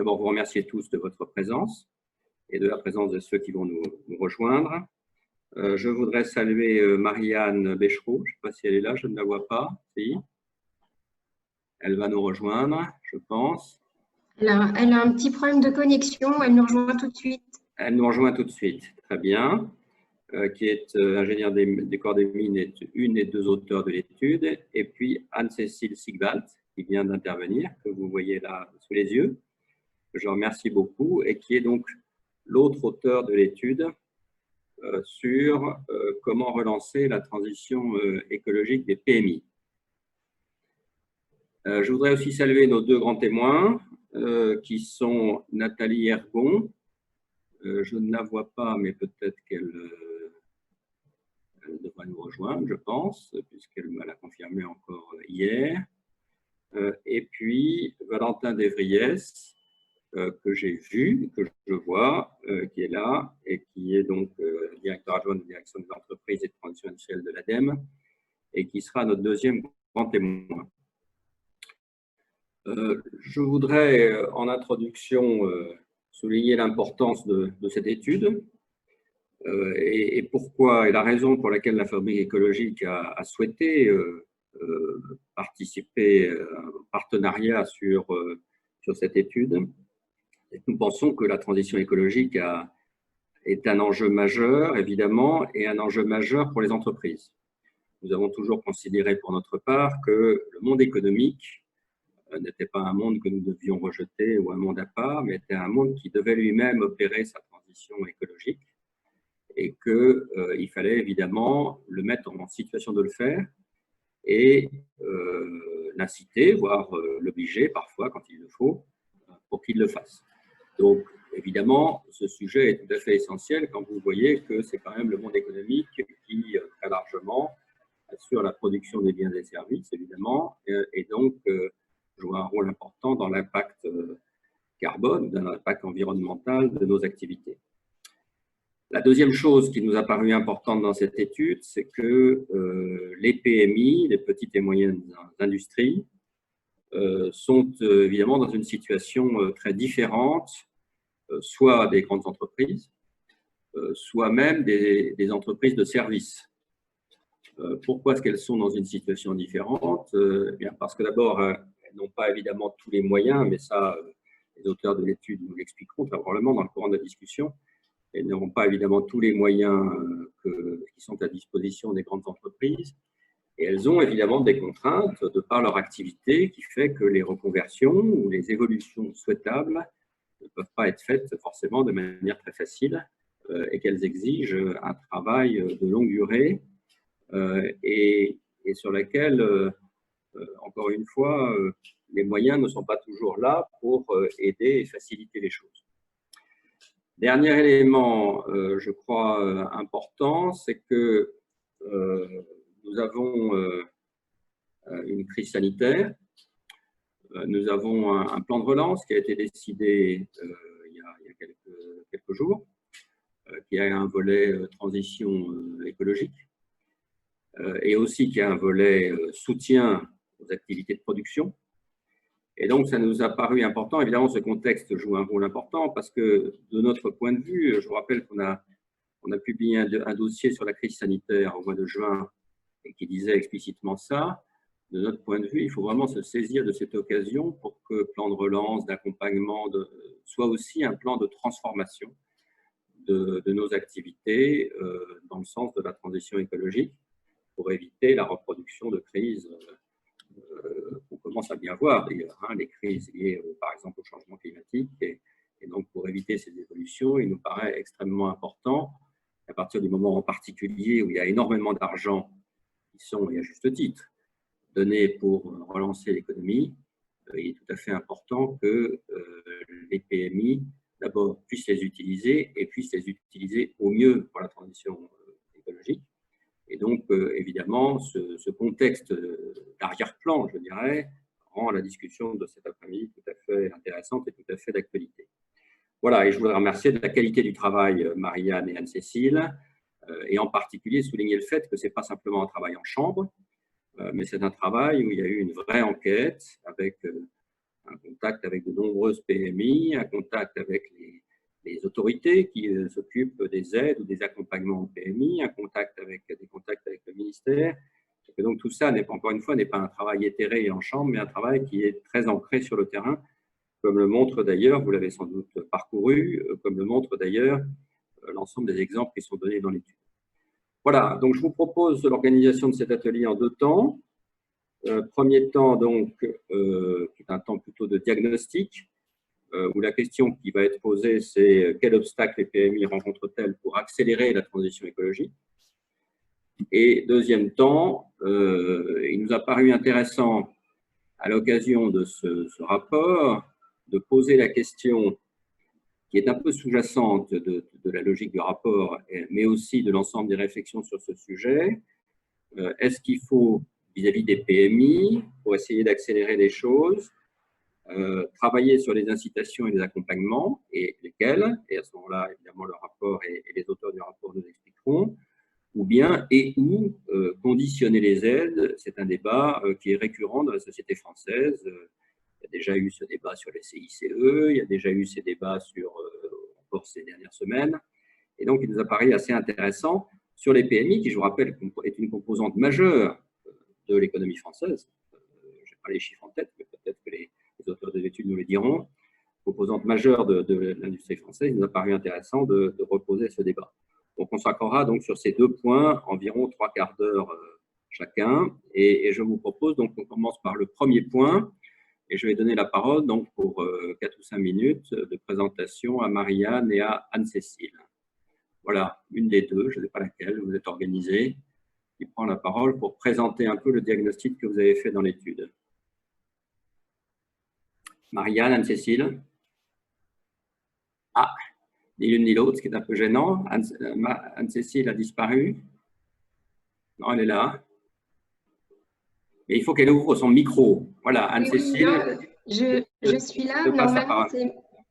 d'abord vous remercier tous de votre présence et de la présence de ceux qui vont nous rejoindre. Je voudrais saluer Marianne Béchereau. Je ne sais pas si elle est là, je ne la vois pas. Si. Elle va nous rejoindre, je pense. Elle a un petit problème de connexion, elle nous rejoint tout de suite. Elle nous rejoint tout de suite, très bien. Qui est ingénieure des corps des mines, est une des deux auteurs de l'étude. Et puis Anne-Cécile Sigwald, qui vient d'intervenir, que vous voyez là sous les yeux. Je remercie beaucoup et qui est donc l'autre auteur de l'étude sur comment relancer la transition écologique des PMI. Je voudrais aussi saluer nos deux grands témoins qui sont Nathalie Ergon. Je ne la vois pas, mais peut-être qu'elle devrait nous rejoindre, je pense, puisqu'elle me l'a confirmé encore hier. Et puis Valentin Devriès, que j'ai vu, que je vois, qui est là et qui est donc directeur adjoint de la direction des entreprises et de transition industrielle de l'ADEME et qui sera notre deuxième grand témoin. Je voudrais en introduction souligner l'importance de cette étude et pourquoi, et la raison pour laquelle la Fabrique écologique a souhaité participer en partenariat sur cette étude. Et nous pensons que la transition écologique est un enjeu majeur, évidemment, et un enjeu majeur pour les entreprises. Nous avons toujours considéré pour notre part que le monde économique n'était pas un monde que nous devions rejeter ou un monde à part, mais était un monde qui devait lui-même opérer sa transition écologique et qu'il fallait évidemment le mettre en situation de le faire et l'inciter, voire l'obliger parfois quand il le faut, pour qu'il le fasse. Donc, évidemment, ce sujet est tout à fait essentiel quand vous voyez que c'est quand même le monde économique qui, très largement, assure la production des biens et des services, évidemment, et donc joue un rôle important dans l'impact carbone, dans l'impact environnemental de nos activités. La deuxième chose qui nous a paru importante dans cette étude, c'est que les PMI, les petites et moyennes industries, sont évidemment dans une situation très différente, soit des grandes entreprises, soit même des entreprises de services. Pourquoi est-ce qu'elles sont dans une situation différente? Eh bien parce que d'abord, elles n'ont pas évidemment tous les moyens, mais ça, les auteurs de l'étude nous l'expliqueront probablement dans le courant de la discussion. Elles n'auront pas évidemment tous les moyens qui sont à disposition des grandes entreprises. Et elles ont évidemment des contraintes de par leur activité qui fait que les reconversions ou les évolutions souhaitables ne peuvent pas être faites forcément de manière très facile et qu'elles exigent un travail de longue durée et sur laquelle, encore une fois, les moyens ne sont pas toujours là pour aider et faciliter les choses. Dernier élément, je crois, important, c'est que nous avons une crise sanitaire. Nous avons un plan de relance qui a été décidé il y a quelques jours, qui a un volet transition écologique et aussi qui a un volet soutien aux activités de production. Et donc, ça nous a paru important. Évidemment, ce contexte joue un rôle important parce que, de notre point de vue, je vous rappelle qu'on a publié un dossier sur la crise sanitaire au mois de juin et qui disait explicitement ça. De notre point de vue, il faut vraiment se saisir de cette occasion pour que le plan de relance, d'accompagnement soit aussi un plan de transformation de nos activités dans le sens de la transition écologique pour éviter la reproduction de crises qu'on commence à bien voir d'ailleurs, les crises liées par exemple au changement climatique. Et donc, pour éviter ces évolutions, il nous paraît extrêmement important, à partir du moment en particulier où il y a énormément d'argent qui sont, et à juste titre, donnés pour relancer l'économie, il est tout à fait important que les PMI, d'abord, puissent les utiliser et puissent les utiliser au mieux pour la transition écologique. Et donc, évidemment, ce contexte d'arrière-plan, je dirais, rend la discussion de cet après-midi tout à fait intéressante et tout à fait d'actualité. Voilà, et je voudrais remercier de la qualité du travail Marianne et Anne-Cécile, et en particulier souligner le fait que ce n'est pas simplement un travail en chambre, mais c'est un travail où il y a eu une vraie enquête avec un contact avec de nombreuses PMI, un contact avec les autorités qui s'occupent des aides ou des accompagnements en PMI, des contacts avec le ministère. Et donc tout ça, encore une fois, n'est pas un travail éthéré et en chambre, mais un travail qui est très ancré sur le terrain, comme le montre d'ailleurs, vous l'avez sans doute parcouru, comme le montre d'ailleurs l'ensemble des exemples qui sont donnés dans l'étude. Voilà, donc je vous propose l'organisation de cet atelier en 2 temps. Premier temps, donc, qui est un temps plutôt de diagnostic, où la question qui va être posée, c'est quel obstacle les PMI rencontrent-elles pour accélérer la transition écologique. Et deuxième temps, il nous a paru intéressant, à l'occasion de ce rapport, de poser la question qui est un peu sous-jacente de la logique du rapport, mais aussi de l'ensemble des réflexions sur ce sujet. Est-ce qu'il faut, vis-à-vis des PMI, pour essayer d'accélérer les choses, travailler sur les incitations et les accompagnements, et lesquels, et à ce moment-là, évidemment, le rapport et les auteurs du rapport nous expliqueront, ou bien ou conditionner les aides. C'est un débat qui est récurrent dans la société française. Il y a déjà eu ce débat sur les CICE, il y a déjà eu ces débats encore ces dernières semaines. Et donc, il nous apparaît assez intéressant sur les PMI, qui, je vous rappelle, est une composante majeure de l'économie française. Je n'ai pas les chiffres en tête, mais peut-être que les auteurs de l'étude nous le diront. Composante majeure de l'industrie française, il nous a paru intéressant de reposer ce débat. On consacrera donc sur ces 2 points environ 3/4 d'heure chacun. Et je vous propose donc qu'on commence par le premier point. Et je vais donner la parole donc pour 4 ou 5 minutes de présentation à Marianne et à Anne-Cécile. Voilà, une des deux, je ne sais pas laquelle, vous êtes organisée, qui prend la parole pour présenter un peu le diagnostic que vous avez fait dans l'étude. Marianne, Anne-Cécile. Ah, ni l'une ni l'autre, ce qui est un peu gênant. Anne-Cécile a disparu. Non, elle est là. Mais il faut qu'elle ouvre son micro. Voilà, Anne-Cécile. Oui, je suis là. Normalement,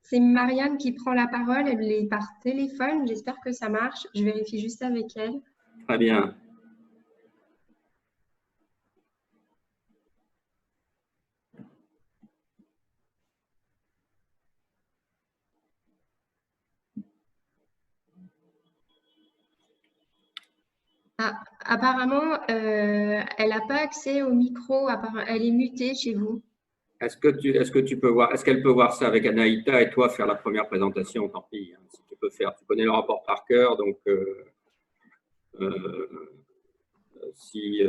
c'est Marianne qui prend la parole. Elle est par téléphone. J'espère que ça marche. Je vérifie juste avec elle. Très bien. Ah, apparemment, elle n'a pas accès au micro. Elle est mutée chez vous. Est-ce qu'elle peut voir ça avec Anaïta et toi faire la première présentation? Tant pis, hein, si tu peux faire. Tu connais le rapport par cœur, donc si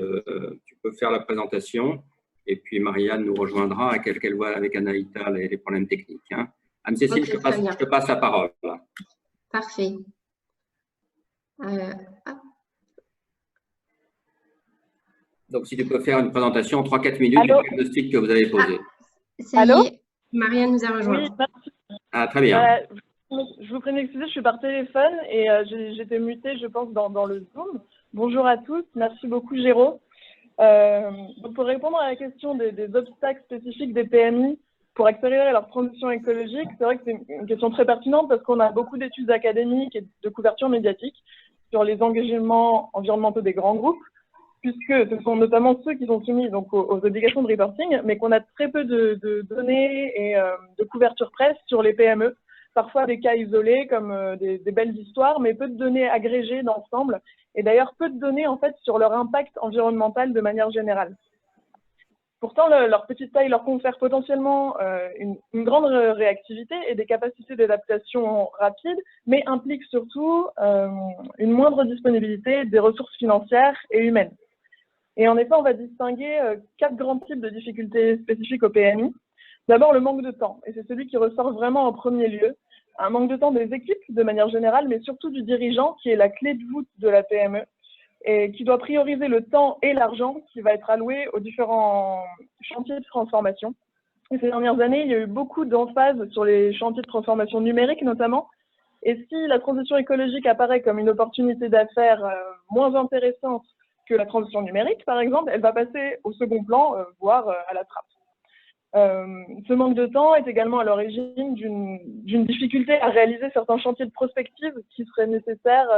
tu peux faire la présentation, et puis Marianne nous rejoindra, qu'elle voit avec Anaïta les problèmes techniques. Hein. Anne-Cécile, okay, je te passe la parole. Là. Parfait. Donc, si tu peux faire une présentation en 3-4 minutes du diagnostic que vous avez posé. Ça y est, Marianne nous a rejoint. Oui, ah, très bien. Je vous prie d'excuser, je suis par téléphone et j'étais mutée, je pense, dans le Zoom. Bonjour à tous, merci beaucoup, Géraud. Donc pour répondre à la question des obstacles spécifiques des PMI pour accélérer leur transition écologique, c'est vrai que c'est une question très pertinente parce qu'on a beaucoup d'études académiques et de couverture médiatique sur les engagements environnementaux des grands groupes, puisque ce sont notamment ceux qui sont soumis donc, aux obligations de reporting, mais qu'on a très peu de données et de couverture presse sur les PME, parfois des cas isolés comme des belles histoires, mais peu de données agrégées d'ensemble, et d'ailleurs peu de données en fait sur leur impact environnemental de manière générale. Pourtant, leur petite taille leur confère potentiellement une grande réactivité et des capacités d'adaptation rapides, mais implique surtout une moindre disponibilité des ressources financières et humaines. Et en effet, on va distinguer 4 grands types de difficultés spécifiques au PMI. D'abord, le manque de temps, et c'est celui qui ressort vraiment en premier lieu. Un manque de temps des équipes de manière générale, mais surtout du dirigeant qui est la clé de voûte de la PME et qui doit prioriser le temps et l'argent qui va être alloué aux différents chantiers de transformation. Et ces dernières années, il y a eu beaucoup d'emphase sur les chantiers de transformation numérique notamment. Et si la transition écologique apparaît comme une opportunité d'affaires moins intéressante que la transition numérique, par exemple, elle va passer au second plan, voire à la trappe. Ce manque de temps est également à l'origine d'une difficulté à réaliser certains chantiers de prospective qui seraient nécessaires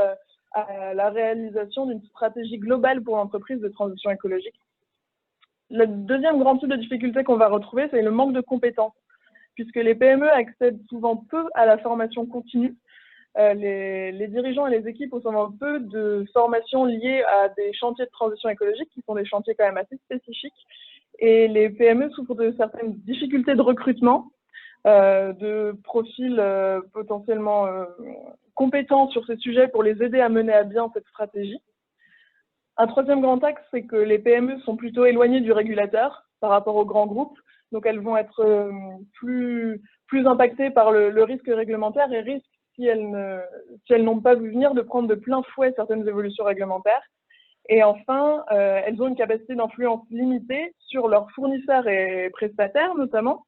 à la réalisation d'une stratégie globale pour l'entreprise de transition écologique. Le deuxième grand type de difficulté qu'on va retrouver, c'est le manque de compétences. puisque les PME accèdent souvent peu à la formation continue. Les dirigeants et les équipes ont souvent peu de formations liées à des chantiers de transition écologique, qui sont des chantiers quand même assez spécifiques. Et les PME souffrent de certaines difficultés de recrutement, de profils potentiellement compétents sur ces sujets pour les aider à mener à bien cette stratégie. Un troisième grand axe, c'est que les PME sont plutôt éloignées du régulateur par rapport aux grands groupes. Donc, elles vont être plus impactées par le risque réglementaire et risquent, si elles n'ont pas vu venir, de prendre de plein fouet certaines évolutions réglementaires. Et enfin, elles ont une capacité d'influence limitée sur leurs fournisseurs et prestataires, notamment,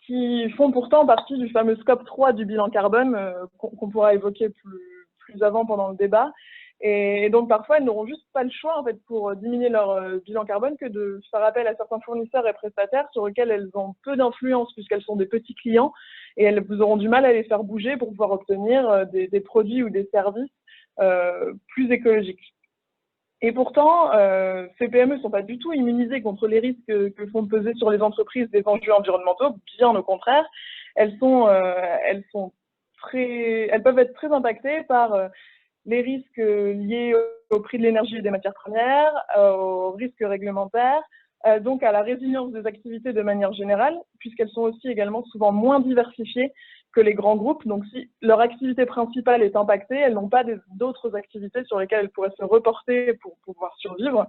qui font pourtant partie du fameux scope 3 du bilan carbone qu'on pourra évoquer plus avant pendant le débat. Et donc, parfois, elles n'auront juste pas le choix, en fait, pour diminuer leur bilan carbone, que de faire appel à certains fournisseurs et prestataires sur lesquels elles ont peu d'influence, puisqu'elles sont des petits clients, et elles auront du mal à les faire bouger pour pouvoir obtenir des produits ou des services plus écologiques. Et pourtant, ces PME ne sont pas du tout immunisées contre les risques que font peser sur les entreprises des enjeux environnementaux, bien au contraire. Elles peuvent être très impactées par les risques liés au prix de l'énergie et des matières premières, aux risques réglementaires, donc à la résilience des activités de manière générale, puisqu'elles sont aussi également souvent moins diversifiées que les grands groupes. Donc, si leur activité principale est impactée, elles n'ont pas d'autres activités sur lesquelles elles pourraient se reporter pour pouvoir survivre.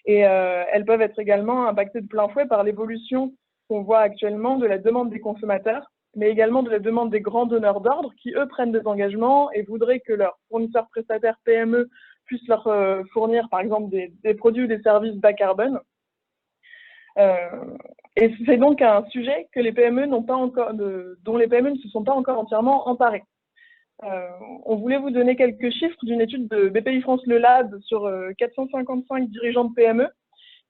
Et elles peuvent être également impactées de plein fouet par l'évolution qu'on voit actuellement de la demande des consommateurs, mais également de la demande des grands donneurs d'ordre qui, eux, prennent des engagements et voudraient que leurs fournisseurs prestataires PME puissent leur fournir, par exemple, des produits ou des services bas carbone. Et c'est donc un sujet que les PME n'ont pas encore, dont les PME ne se sont pas encore entièrement emparées. On voulait vous donner quelques chiffres d'une étude de BPI France Le Lab sur 455 dirigeants de PME.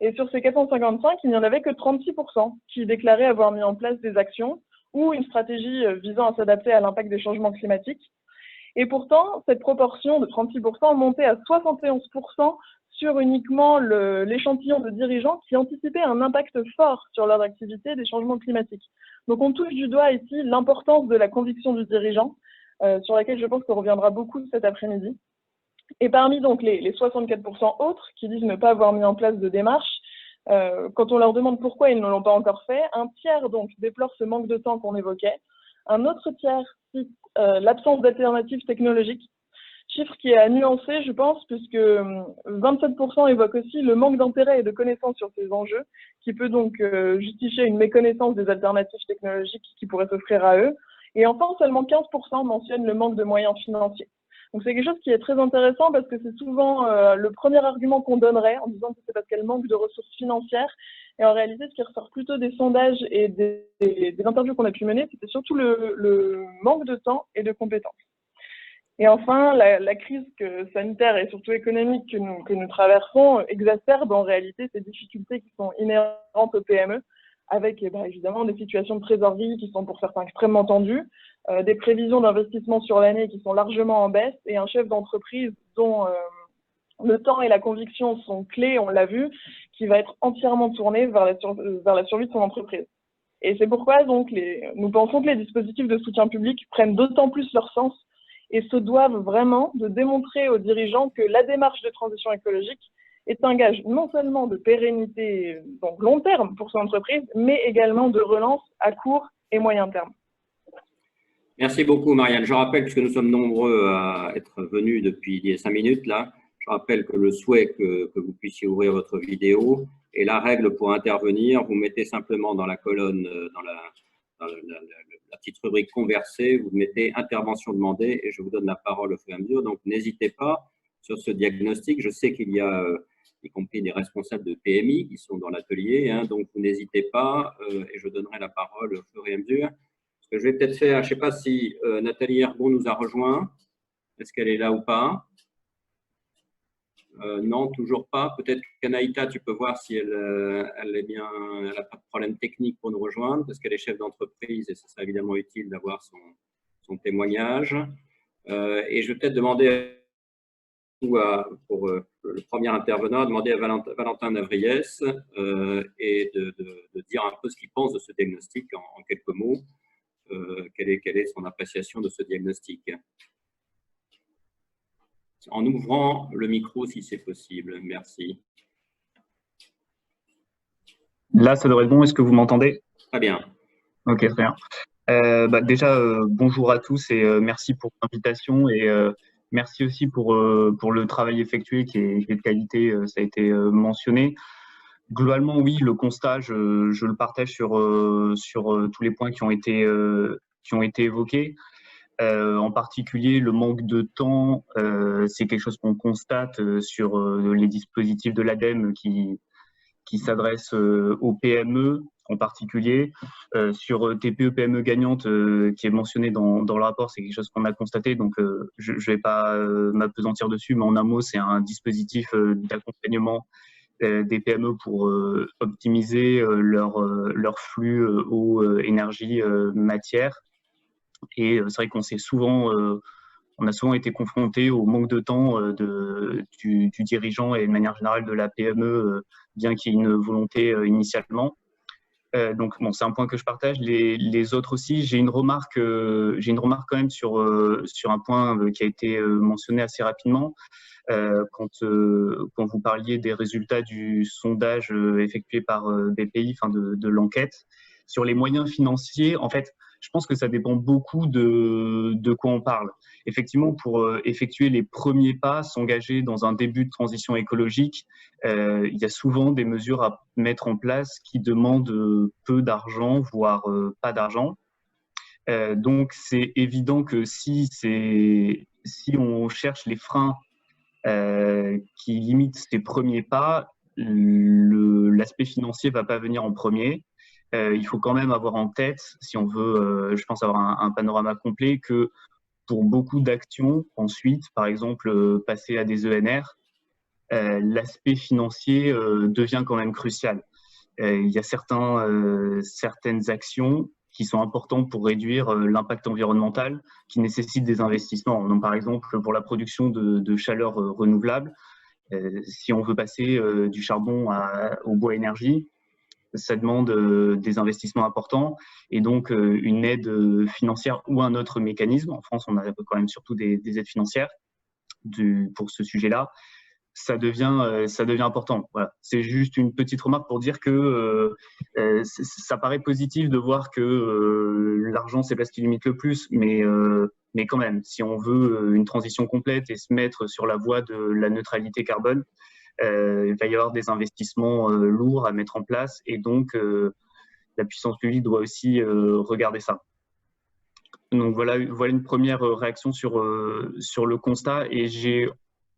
Et sur ces 455, il n'y en avait que 36% qui déclaraient avoir mis en place des actions ou une stratégie visant à s'adapter à l'impact des changements climatiques. Et pourtant, cette proportion de 36% montait à 71% sur uniquement l'échantillon de dirigeants qui anticipaient un impact fort sur leur activité des changements climatiques. Donc on touche du doigt ici l'importance de la conviction du dirigeant, sur laquelle je pense qu'on reviendra beaucoup cet après-midi. Et parmi donc les 64% autres qui disent ne pas avoir mis en place de démarche, quand on leur demande pourquoi ils ne l'ont pas encore fait, un tiers donc déplore ce manque de temps qu'on évoquait, un autre tiers cite l'absence d'alternatives technologiques, chiffre qui est à nuancer, je pense, puisque 27% évoquent aussi le manque d'intérêt et de connaissances sur ces enjeux, qui peut donc justifier une méconnaissance des alternatives technologiques qui pourraient s'offrir à eux. Et enfin, seulement 15% mentionnent le manque de moyens financiers. Donc c'est quelque chose qui est très intéressant parce que c'est souvent le premier argument qu'on donnerait en disant que c'est parce qu'elle manque de ressources financières. Et en réalité, ce qui ressort plutôt des sondages et des interviews qu'on a pu mener, c'était surtout le manque de temps et de compétences. Et enfin, la crise sanitaire et surtout économique que nous traversons exacerbe en réalité ces difficultés qui sont inhérentes aux PME, avec évidemment des situations de trésorerie qui sont pour certains extrêmement tendues, des prévisions d'investissement sur l'année qui sont largement en baisse, et un chef d'entreprise dont le temps et la conviction sont clés, on l'a vu, qui va être entièrement tourné vers la survie de son entreprise. Et c'est pourquoi donc nous pensons que les dispositifs de soutien public prennent d'autant plus leur sens et se doivent vraiment de démontrer aux dirigeants que la démarche de transition écologique est un gage non seulement de pérennité, donc long terme pour son entreprise, mais également de relance à court et moyen terme. Merci beaucoup, Marianne. Je rappelle, puisque nous sommes nombreux à être venus depuis 5 minutes, là, je rappelle que le souhait que vous puissiez ouvrir votre vidéo et la règle pour intervenir, vous mettez simplement dans la colonne, dans la petite rubrique converser, vous mettez intervention demandée et je vous donne la parole au fur et à mesure. Donc, n'hésitez pas sur ce diagnostic. Je sais qu'il y a, y compris des responsables de PMI qui sont dans l'atelier, hein, donc vous n'hésitez pas et je donnerai la parole au fur et à mesure. Ce que je vais peut-être faire, je ne sais pas si Nathalie Herbon nous a rejoint. Est-ce qu'elle est là ou pas? Non, toujours pas. Peut-être qu'Anaïta, tu peux voir si elle est bien, elle n'a pas de problème technique pour nous rejoindre, parce qu'elle est chef d'entreprise et ce serait évidemment utile d'avoir son témoignage. Et je vais peut-être demander pour le premier intervenant, à demander à Valentin Navriès et de dire un peu ce qu'il pense de ce diagnostic en quelques mots. Quelle est son appréciation de ce diagnostic? En ouvrant le micro, si c'est possible. Merci. Là, ça devrait être bon. Est-ce que vous m'entendez? Très bien. Ok, très bien. Déjà, bonjour à tous et merci pour l'invitation et merci aussi pour le travail effectué qui est de qualité, ça a été mentionné. Globalement, oui, le constat, je le partage sur tous les points qui ont été évoqués. En particulier, le manque de temps, c'est quelque chose qu'on constate sur les dispositifs de l'ADEME qui s'adressent aux PME en particulier. Sur TPE-PME gagnante, qui est mentionné dans le rapport, c'est quelque chose qu'on a constaté, donc je ne vais pas m'appesantir dessus, mais en un mot, c'est un dispositif d'accompagnement des PME pour optimiser leur flux eau, énergie, matière. Et c'est vrai qu'on on a souvent été confronté au manque de temps du dirigeant et de manière générale de la PME, bien qu'il y ait une volonté initialement. Donc bon, c'est un point que je partage. Les autres aussi, j'ai une remarque quand même sur un point qui a été mentionné assez rapidement. Quand vous parliez des résultats du sondage effectué par BPI, enfin de l'enquête, sur les moyens financiers, en fait, je pense que ça dépend beaucoup de quoi on parle. Effectivement, pour effectuer les premiers pas, s'engager dans un début de transition écologique, il y a souvent des mesures à mettre en place qui demandent peu d'argent, voire pas d'argent. Donc, c'est évident que si on cherche les freins qui limitent ces premiers pas, l'aspect financier ne va pas venir en premier. Il faut quand même avoir en tête, si on veut, je pense, avoir un panorama complet, que pour beaucoup d'actions, ensuite, par exemple, passer à des ENR, l'aspect financier devient quand même crucial. Il y a certaines actions qui sont importantes pour réduire l'impact environnemental, qui nécessitent des investissements. Donc, par exemple, pour la production de chaleur renouvelable, si on veut passer du charbon au bois énergie, ça demande des investissements importants et donc une aide financière ou un autre mécanisme. En France, on a quand même surtout des aides financières pour ce sujet-là. Ça devient important. Voilà. C'est juste une petite remarque pour dire que ça paraît positif de voir que l'argent, c'est pas ce qui limite le plus, mais quand même, si on veut une transition complète et se mettre sur la voie de la neutralité carbone, il va y avoir des investissements lourds à mettre en place et donc la puissance publique doit aussi regarder ça. Donc voilà une première réaction sur le constat et j'ai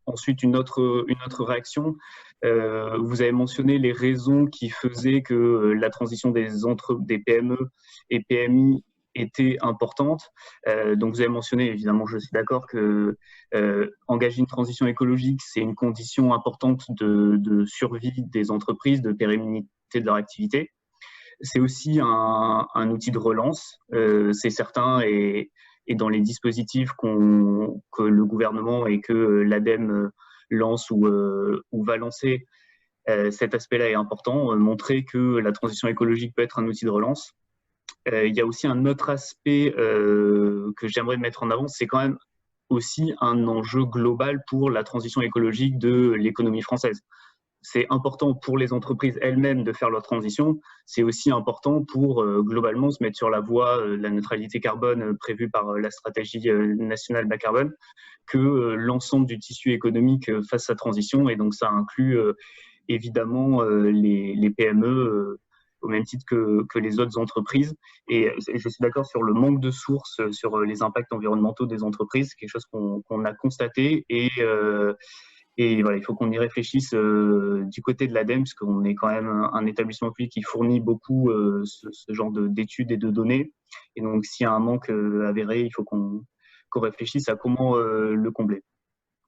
ensuite une autre réaction. Vous avez mentionné les raisons qui faisaient que la transition des PME et PMI était importante. Donc vous avez mentionné, évidemment, je suis d'accord que engager une transition écologique, c'est une condition importante de survie des entreprises, de pérennité de leur activité. C'est aussi un outil de relance, c'est certain, et dans les dispositifs que le gouvernement et que l'ADEME lance ou va lancer, cet aspect-là est important, montrer que la transition écologique peut être un outil de relance. Il y a aussi un autre aspect que j'aimerais mettre en avant, c'est quand même aussi un enjeu global pour la transition écologique de l'économie française. C'est important pour les entreprises elles-mêmes de faire leur transition. C'est aussi important pour globalement se mettre sur la voie de la neutralité carbone prévue par la stratégie nationale bas carbone, que l'ensemble du tissu économique fasse sa transition. Et donc ça inclut évidemment les PME au même titre que les autres entreprises. Et je suis d'accord sur le manque de sources sur les impacts environnementaux des entreprises, c'est quelque chose qu'on a constaté et voilà, il faut qu'on y réfléchisse du côté de l'ADEME, parce qu'on est quand même un établissement public qui fournit beaucoup ce genre d'études et de données. Et donc, s'il y a un manque avéré, il faut qu'on réfléchisse à comment le combler.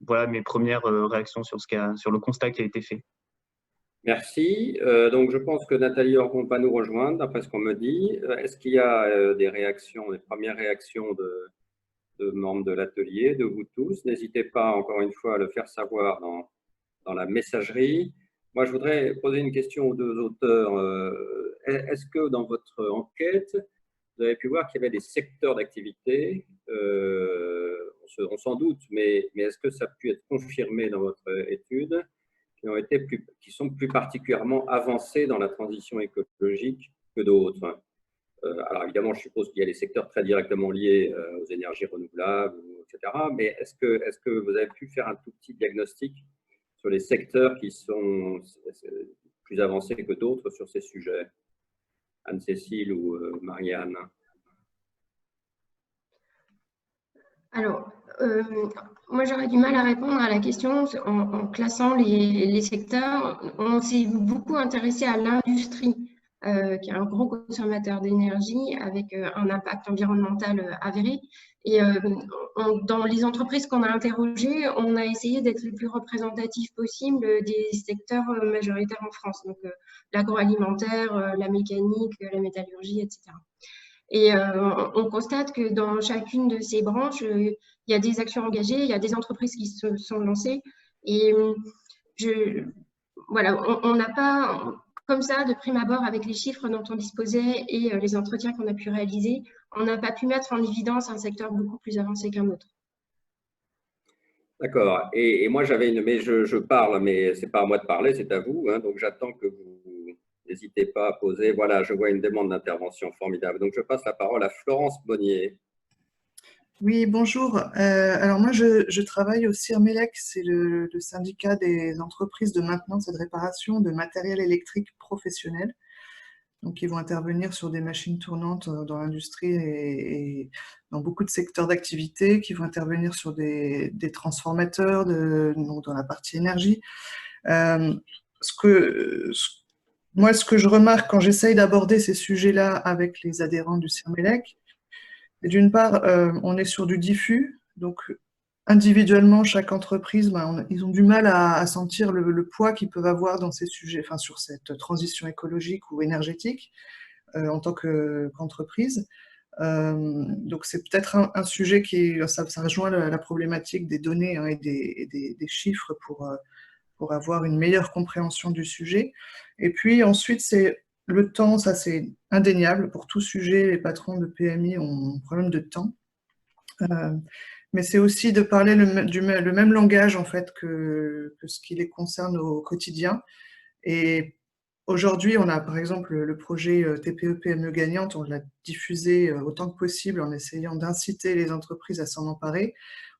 Voilà mes premières réactions sur le constat qui a été fait. Merci. Donc, je pense que Nathalie Orgon va nous rejoindre, d'après ce qu'on me dit. Est-ce qu'il y a des premières réactions de membres de l'atelier, de vous tous. N'hésitez pas, encore une fois, à le faire savoir dans la messagerie. Moi, je voudrais poser une question aux deux auteurs. Est-ce que dans votre enquête, vous avez pu voir qu'il y avait des secteurs d'activité, on s'en doute, mais est-ce que ça a pu être confirmé dans votre étude, qui sont plus particulièrement avancés dans la transition écologique que d'autres? Alors évidemment, je suppose qu'il y a des secteurs très directement liés aux énergies renouvelables, etc. Mais est-ce que vous avez pu faire un tout petit diagnostic sur les secteurs qui sont plus avancés que d'autres sur ces sujets? Anne-Cécile ou Marianne? Alors, moi j'aurais du mal à répondre à la question en classant les secteurs. On s'est beaucoup intéressé à l'industrie, qui est un gros consommateur d'énergie avec un impact environnemental avéré. Et dans les entreprises qu'on a interrogées, on a essayé d'être le plus représentatif possible des secteurs majoritaires en France, donc l'agroalimentaire, la mécanique, la métallurgie, etc. Et on constate que dans chacune de ces branches, il y a des actions engagées, il y a des entreprises qui se sont lancées. Et voilà, on n'a pas, comme ça, de prime abord, avec les chiffres dont on disposait et les entretiens qu'on a pu réaliser, on n'a pas pu mettre en évidence un secteur beaucoup plus avancé qu'un autre. D'accord. Et moi, j'avais mais je parle, mais ce n'est pas à moi de parler, c'est à vous. Hein, donc, j'attends que vous n'hésitez pas à poser. Voilà, je vois une demande d'intervention formidable. Donc, je passe la parole à Florence Bonnier. Oui, bonjour. Alors moi, je travaille au CIRMELEC, c'est le syndicat des entreprises de maintenance et de réparation de matériel électrique professionnel. Donc, ils vont intervenir sur des machines tournantes dans l'industrie et dans beaucoup de secteurs d'activité, qui vont intervenir sur des transformateurs donc dans la partie énergie. Moi, ce que je remarque quand j'essaye d'aborder ces sujets-là avec les adhérents du CIRMELEC, c'est d'une part, on est sur du diffus, donc individuellement, chaque entreprise, ils ont du mal à sentir le poids qu'ils peuvent avoir dans ces sujets, enfin sur cette transition écologique ou énergétique en tant qu'entreprise. Donc c'est peut-être un sujet ça rejoint la problématique des données hein, et des chiffres pour avoir une meilleure compréhension du sujet. Et puis ensuite, c'est le temps, ça c'est indéniable. Pour tout sujet, les patrons de PMI ont un problème de temps. Mais c'est aussi de parler le même langage en fait que ce qui les concerne au quotidien. Et aujourd'hui, on a par exemple le projet TPE-PME gagnante, on l'a diffusé autant que possible en essayant d'inciter les entreprises à s'en emparer.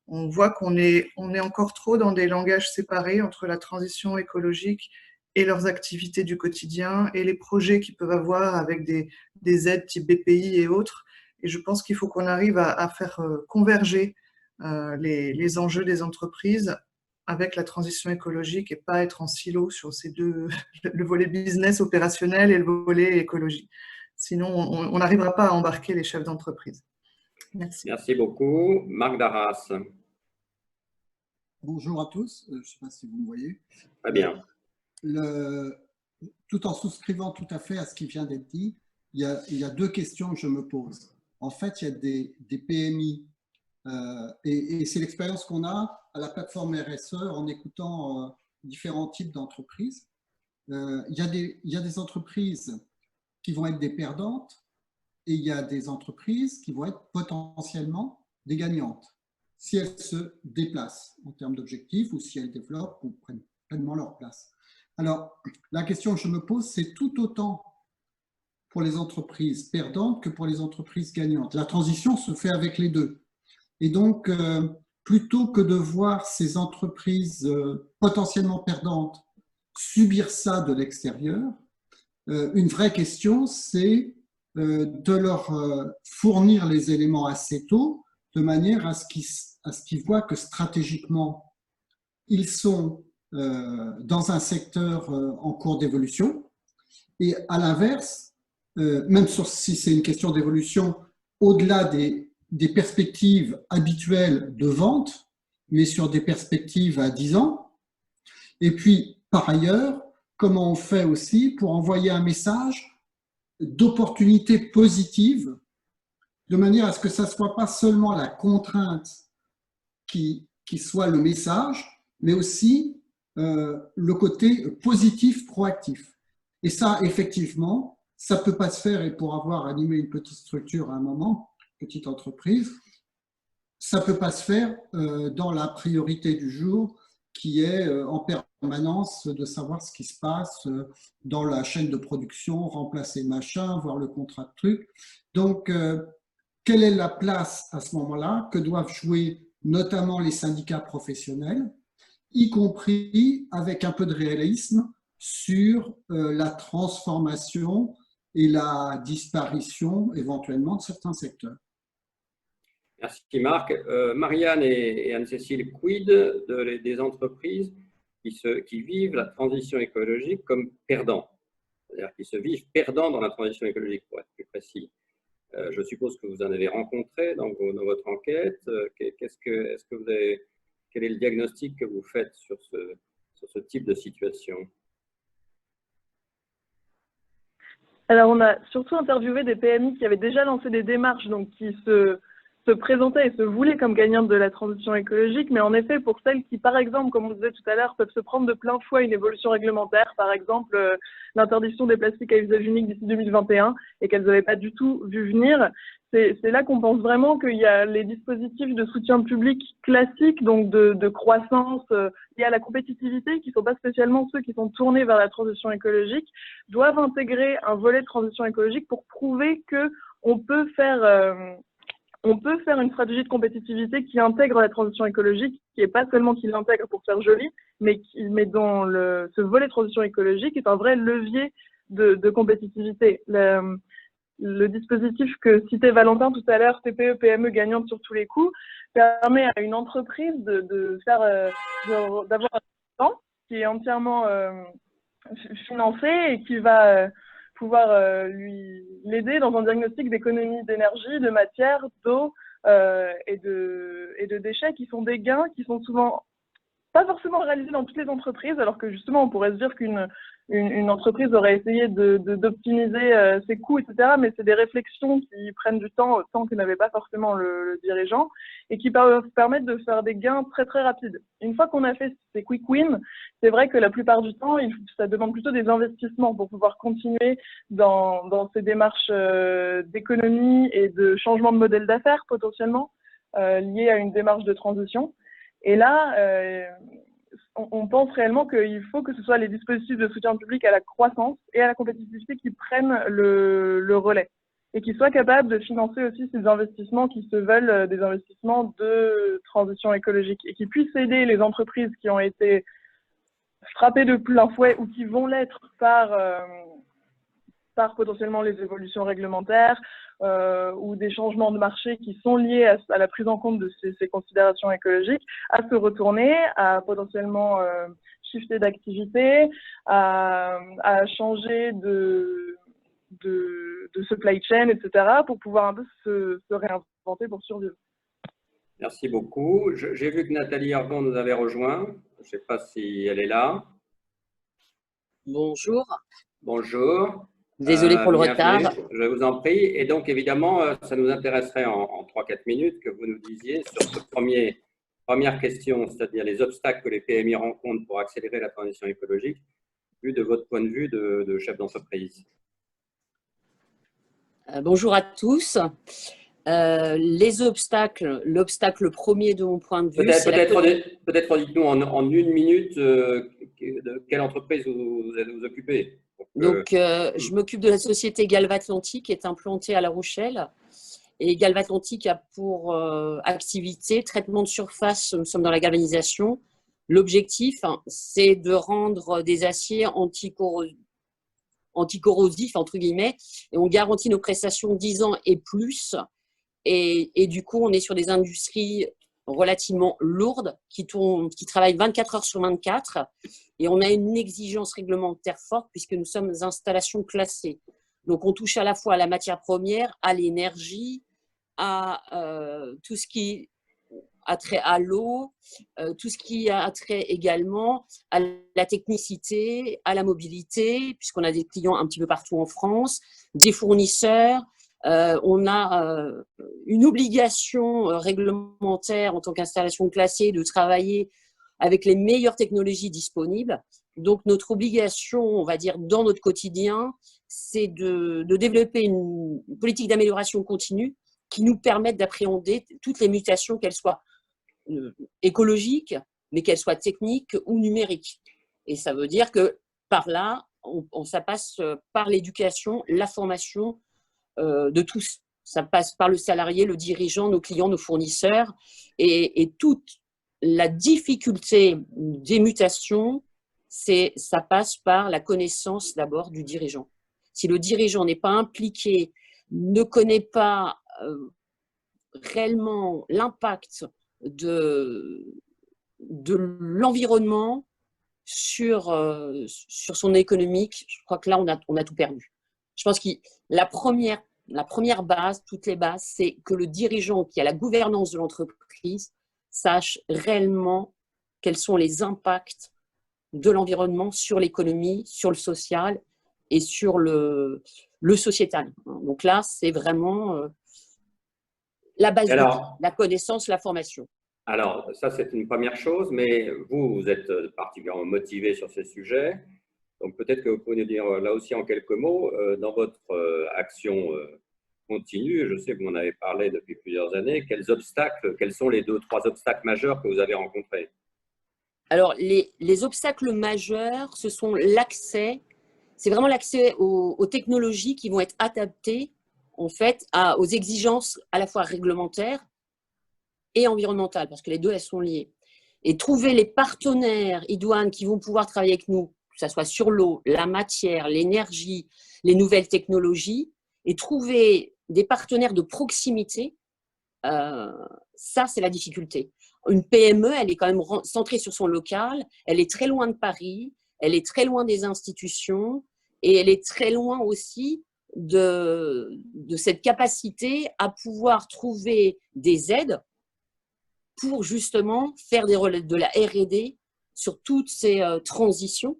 On voit qu'on est encore trop dans des langages séparés entre la transition écologique et leurs activités du quotidien et les projets qu'ils peuvent avoir avec des aides type BPI et autres. Et je pense qu'il faut qu'on arrive à faire converger les enjeux des entreprises avec la transition écologique et pas être en silo sur ces deux, le volet business opérationnel et le volet écologie. Sinon, on n'arrivera pas à embarquer les chefs d'entreprise. Merci. Merci beaucoup. Marc Darras. Bonjour à tous. Je ne sais pas si vous me voyez. Très bien. Tout en souscrivant tout à fait à ce qui vient d'être dit, il y a deux questions que je me pose. En fait, il y a des PMI et c'est l'expérience qu'on a à la plateforme RSE en écoutant différents types d'entreprises. Il y a des entreprises qui vont être des perdantes et il y a des entreprises qui vont être potentiellement des gagnantes si elles se déplacent en termes d'objectifs ou si elles développent ou prennent pleinement leur place. Alors, la question que je me pose, c'est tout autant pour les entreprises perdantes que pour les entreprises gagnantes. La transition se fait avec les deux. Et donc, plutôt que de voir ces entreprises potentiellement perdantes subir ça de l'extérieur, une vraie question, c'est de leur fournir les éléments assez tôt, de manière à ce qu'ils voient que stratégiquement, ils sont dans un secteur en cours d'évolution. Et à l'inverse, même si c'est une question d'évolution, au-delà des perspectives habituelles de vente, mais sur des perspectives à 10 ans. Et puis, par ailleurs, comment on fait aussi pour envoyer un message d'opportunité positive de manière à ce que ça ne soit pas seulement la contrainte qui soit le message, mais aussi le côté positif, proactif. Et ça, effectivement, ça ne peut pas se faire, et pour avoir animé une petite structure à un moment, petite entreprise, ça ne peut pas se faire dans la priorité du jour qui est en permanence de savoir ce qui se passe dans la chaîne de production, remplacer machin, voir le contrat de truc. Donc, quelle est la place à ce moment-là que doivent jouer notamment les syndicats professionnels, y compris avec un peu de réalisme sur la transformation et la disparition éventuellement de certains secteurs. Merci Marc. Marianne et Anne-Cécile, quid des entreprises qui vivent la transition écologique comme perdants, c'est-à-dire qui se vivent perdants dans la transition écologique, pour être plus précis. Je suppose que vous en avez rencontré dans votre enquête. Quel est le diagnostic que vous faites sur ce type de situation? Alors, on a surtout interviewé des PMI qui avaient déjà lancé des démarches, donc qui se présentaient et se voulaient comme gagnantes de la transition écologique, mais en effet, pour celles qui, par exemple, comme on disait tout à l'heure, peuvent se prendre de plein fouet une évolution réglementaire, par exemple l'interdiction des plastiques à usage unique d'ici 2021, et qu'elles n'avaient pas du tout vu venir, c'est là qu'on pense vraiment qu'il y a les dispositifs de soutien public classiques, donc de croissance liés à la compétitivité, qui ne sont pas spécialement ceux qui sont tournés vers la transition écologique, doivent intégrer un volet de transition écologique pour prouver qu'on peut faire une stratégie de compétitivité qui intègre la transition écologique, qui n'est pas seulement qui l'intègre pour faire joli, mais dont ce volet de transition écologique est un vrai levier de compétitivité. Le dispositif que citait Valentin tout à l'heure, TPE, PME gagnante sur tous les coups, permet à une entreprise d'avoir un plan qui est entièrement financé et qui va pouvoir l'aider dans un diagnostic d'économie d'énergie, de matière, d'eau et de déchets, qui sont des gains qui sont souvent pas forcément réalisés dans toutes les entreprises, alors que justement on pourrait se dire qu'une entreprise aurait essayé d'optimiser ses coûts, etc. Mais c'est des réflexions qui prennent du temps que n'avait pas forcément le dirigeant, et qui peuvent permettre de faire des gains très très rapides. Une fois qu'on a fait ces quick wins, c'est vrai que la plupart du temps, ça demande plutôt des investissements pour pouvoir continuer dans ces démarches d'économie et de changement de modèle d'affaires potentiellement liées à une démarche de transition. Et là, on pense réellement qu'il faut que ce soit les dispositifs de soutien public à la croissance et à la compétitivité qui prennent le relais et qui soient capables de financer aussi ces investissements qui se veulent des investissements de transition écologique et qui puissent aider les entreprises qui ont été frappées de plein fouet ou qui vont l'être par potentiellement les évolutions réglementaires ou des changements de marché qui sont liés à la prise en compte de ces considérations écologiques, à se retourner, à potentiellement shifter d'activité, à changer de supply chain, etc., pour pouvoir un peu se réinventer pour survivre. Merci beaucoup. J'ai vu que Nathalie Argan nous avait rejoint. Je ne sais pas si elle est là. Bonjour. Bonjour. Désolée pour le retard. Je vous en prie. Et donc, évidemment, ça nous intéresserait en 3-4 minutes que vous nous disiez sur cette première question, c'est-à-dire les obstacles que les PMI rencontrent pour accélérer la transition écologique, vu de votre point de vue de chef d'entreprise. Bonjour à tous. Les obstacles, l'obstacle premier de mon point de vue… Peut-être dites-nous en 1 minute de quelle entreprise vous allez vous occuper. Donc, je m'occupe de la société Galvatlantic qui est implantée à La Rochelle. Et Galvatlantic a pour activité traitement de surface, nous sommes dans la galvanisation. L'objectif, c'est de rendre des aciers anticorrosifs, entre guillemets, et on garantit nos prestations 10 ans et plus. Et du coup, on est sur des industries relativement lourdes qui travaillent 24 heures sur 24 et on a une exigence réglementaire forte puisque nous sommes installations classées. Donc, on touche à la fois à la matière première, à l'énergie, à tout ce qui a trait à l'eau, tout ce qui a trait également à la technicité, à la mobilité, puisqu'on a des clients un petit peu partout en France, des fournisseurs, On a une obligation réglementaire en tant qu'installation classée de travailler avec les meilleures technologies disponibles. Donc, notre obligation, on va dire, dans notre quotidien, c'est de développer une politique d'amélioration continue qui nous permette d'appréhender toutes les mutations, qu'elles soient écologiques, mais qu'elles soient techniques ou numériques. Et ça veut dire que par là, ça passe par l'éducation, la formation de tous. Ça passe par le salarié, le dirigeant, nos clients, nos fournisseurs. Et toute la difficulté des mutations, ça passe par la connaissance d'abord du dirigeant. Si le dirigeant n'est pas impliqué, ne connaît pas réellement l'impact de l'environnement sur son économique, je crois que là, on a tout perdu. Je pense que la première base, toutes les bases, c'est que le dirigeant qui a la gouvernance de l'entreprise sache réellement quels sont les impacts de l'environnement sur l'économie, sur le social et sur le sociétal. Donc là, c'est vraiment la base, la connaissance, la formation. Alors, ça, c'est une première chose, mais vous êtes particulièrement motivé sur ce sujet. Donc, peut-être que vous pouvez nous dire là aussi en quelques mots, dans votre action continue, je sais que vous en avez parlé depuis plusieurs années, quels sont les 2-3 obstacles majeurs que vous avez rencontrés? Alors, les obstacles majeurs, ce sont l'accès, c'est vraiment l'accès aux technologies qui vont être adaptées en fait aux exigences à la fois réglementaires et environnementales, parce que les deux, elles sont liées. Et trouver les partenaires idoines qui vont pouvoir travailler avec nous, que ce soit sur l'eau, la matière, l'énergie, les nouvelles technologies, et trouver des partenaires de proximité, ça, c'est la difficulté. Une PME, elle est quand même centrée sur son local, elle est très loin de Paris, elle est très loin des institutions, et elle est très loin aussi de cette capacité à pouvoir trouver des aides pour justement faire de la R&D sur toutes ces transitions.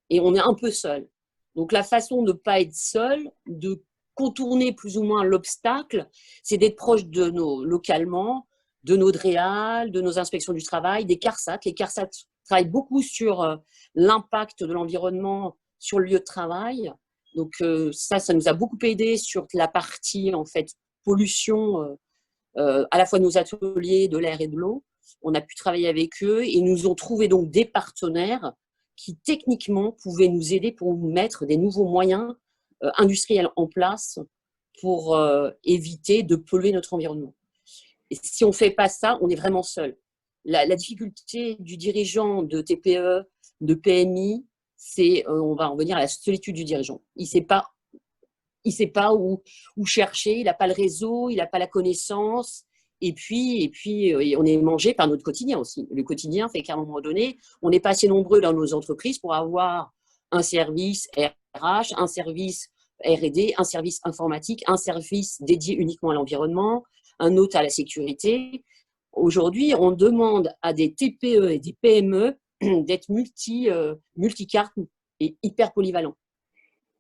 Et on est un peu seul. Donc, la façon de ne pas être seul, de contourner plus ou moins l'obstacle, c'est d'être proche localement, de nos DREAL, de nos inspections du travail, des CARSAT. Les CARSAT travaillent beaucoup sur l'impact de l'environnement sur le lieu de travail. Donc, ça nous a beaucoup aidé sur la partie, en fait, pollution, à la fois de nos ateliers, de l'air et de l'eau. On a pu travailler avec eux et nous ont trouvé donc des partenaires qui, techniquement, pouvaient nous aider pour nous mettre des nouveaux moyens industriels en place pour éviter de polluer notre environnement. Et si on ne fait pas ça, on est vraiment seul. La difficulté du dirigeant de TPE, de PMI, c'est, on va en venir à la solitude du dirigeant. Il ne sait pas où chercher, il n'a pas le réseau, il n'a pas la connaissance. Et puis, on est mangé par notre quotidien aussi. Le quotidien fait qu'à un moment donné, on n'est pas assez nombreux dans nos entreprises pour avoir un service RH, un service R&D, un service informatique, un service dédié uniquement à l'environnement, un autre à la sécurité. Aujourd'hui, on demande à des TPE et des PME d'être multicartes et hyper polyvalents.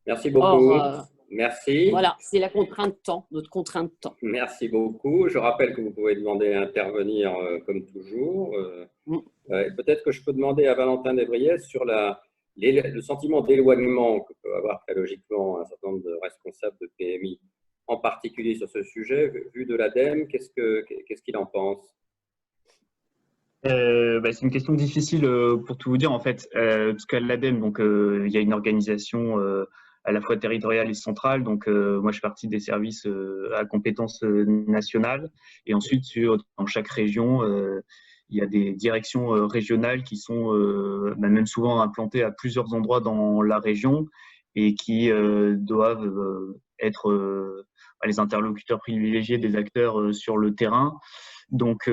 Merci beaucoup. Or, merci. Voilà, c'est la contrainte temps, notre contrainte temps. Merci beaucoup. Je rappelle que vous pouvez demander à intervenir comme toujours. Peut-être que je peux demander à Valentin Desbriez sur le sentiment d'éloignement que peut avoir très logiquement un certain nombre de responsables de PMI, en particulier sur ce sujet. Vu de l'ADEME, qu'est-ce qu'il en pense? C'est une question difficile pour tout vous dire en fait, parce qu'à l'ADEME, donc il y a une organisation à la fois territoriale et centrale. Donc moi, je fais partie des services à compétences nationales, et ensuite dans chaque région, il y a des directions régionales qui sont même souvent implantées à plusieurs endroits dans la région et qui doivent être les interlocuteurs privilégiés des acteurs sur le terrain. Donc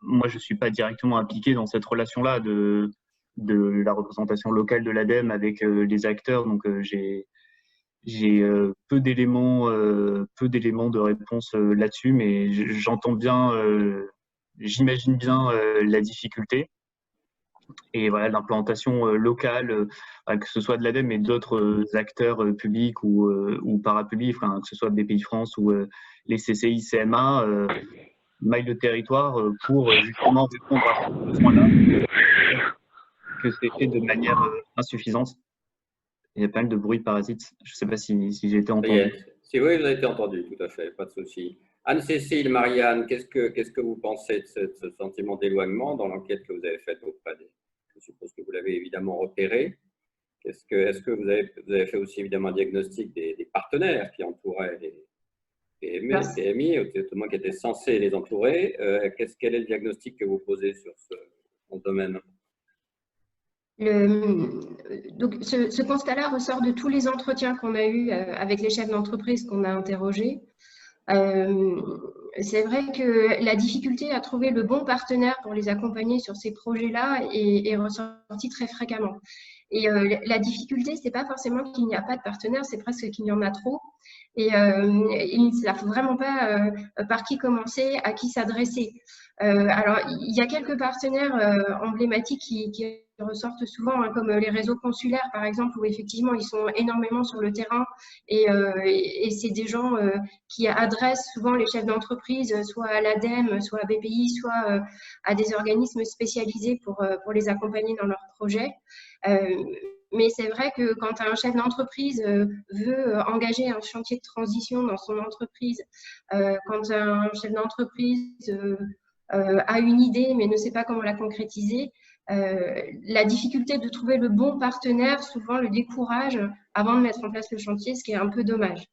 moi, je ne suis pas directement impliqué dans cette relation-là de la représentation locale de l'ADEME avec les acteurs. Donc, j'ai peu d'éléments de réponse là-dessus, mais j'entends bien, j'imagine bien la difficulté. et voilà, l'implantation locale, que ce soit de l'ADEME et d'autres acteurs publics ou parapublics, enfin, que ce soit BPI-France ou les CCI, CMA, maillent le territoire pour justement répondre à ce besoin-là, que c'est fait de manière insuffisante. Il y a pas mal de bruit de parasites. Je ne sais pas si j'ai été entendu. Si oui, vous avez été entendu, tout à fait, pas de souci. Anne-Cécile, Marianne, qu'est-ce que vous pensez de ce sentiment d'éloignement dans l'enquête que vous avez faite auprès des… Je suppose que vous l'avez évidemment repéré. Est-ce que vous avez fait aussi évidemment un diagnostic des partenaires qui entouraient les PMI, au moins qui étaient censés les entourer? Quel est le diagnostic que vous posez sur ce domaine? Donc, ce constat-là ressort de tous les entretiens qu'on a eus avec les chefs d'entreprise qu'on a interrogés. C'est vrai que la difficulté à trouver le bon partenaire pour les accompagner sur ces projets-là est ressortie très fréquemment. Et la difficulté, ce n'est pas forcément qu'il n'y a pas de partenaire, c'est presque qu'il y en a trop. Et ils ne savent vraiment pas par qui commencer, à qui s'adresser. Alors, il y a quelques partenaires emblématiques qui ressortent souvent, hein, comme les réseaux consulaires, par exemple, où effectivement, ils sont énormément sur le terrain et c'est des gens qui adressent souvent les chefs d'entreprise, soit à l'ADEME, soit à BPI, soit à des organismes spécialisés pour les accompagner dans leurs projets. Mais c'est vrai que quand un chef d'entreprise veut engager un chantier de transition dans son entreprise, quand un chef d'entreprise a une idée mais ne sait pas comment la concrétiser, la difficulté de trouver le bon partenaire souvent le décourage avant de mettre en place le chantier, ce qui est un peu dommage.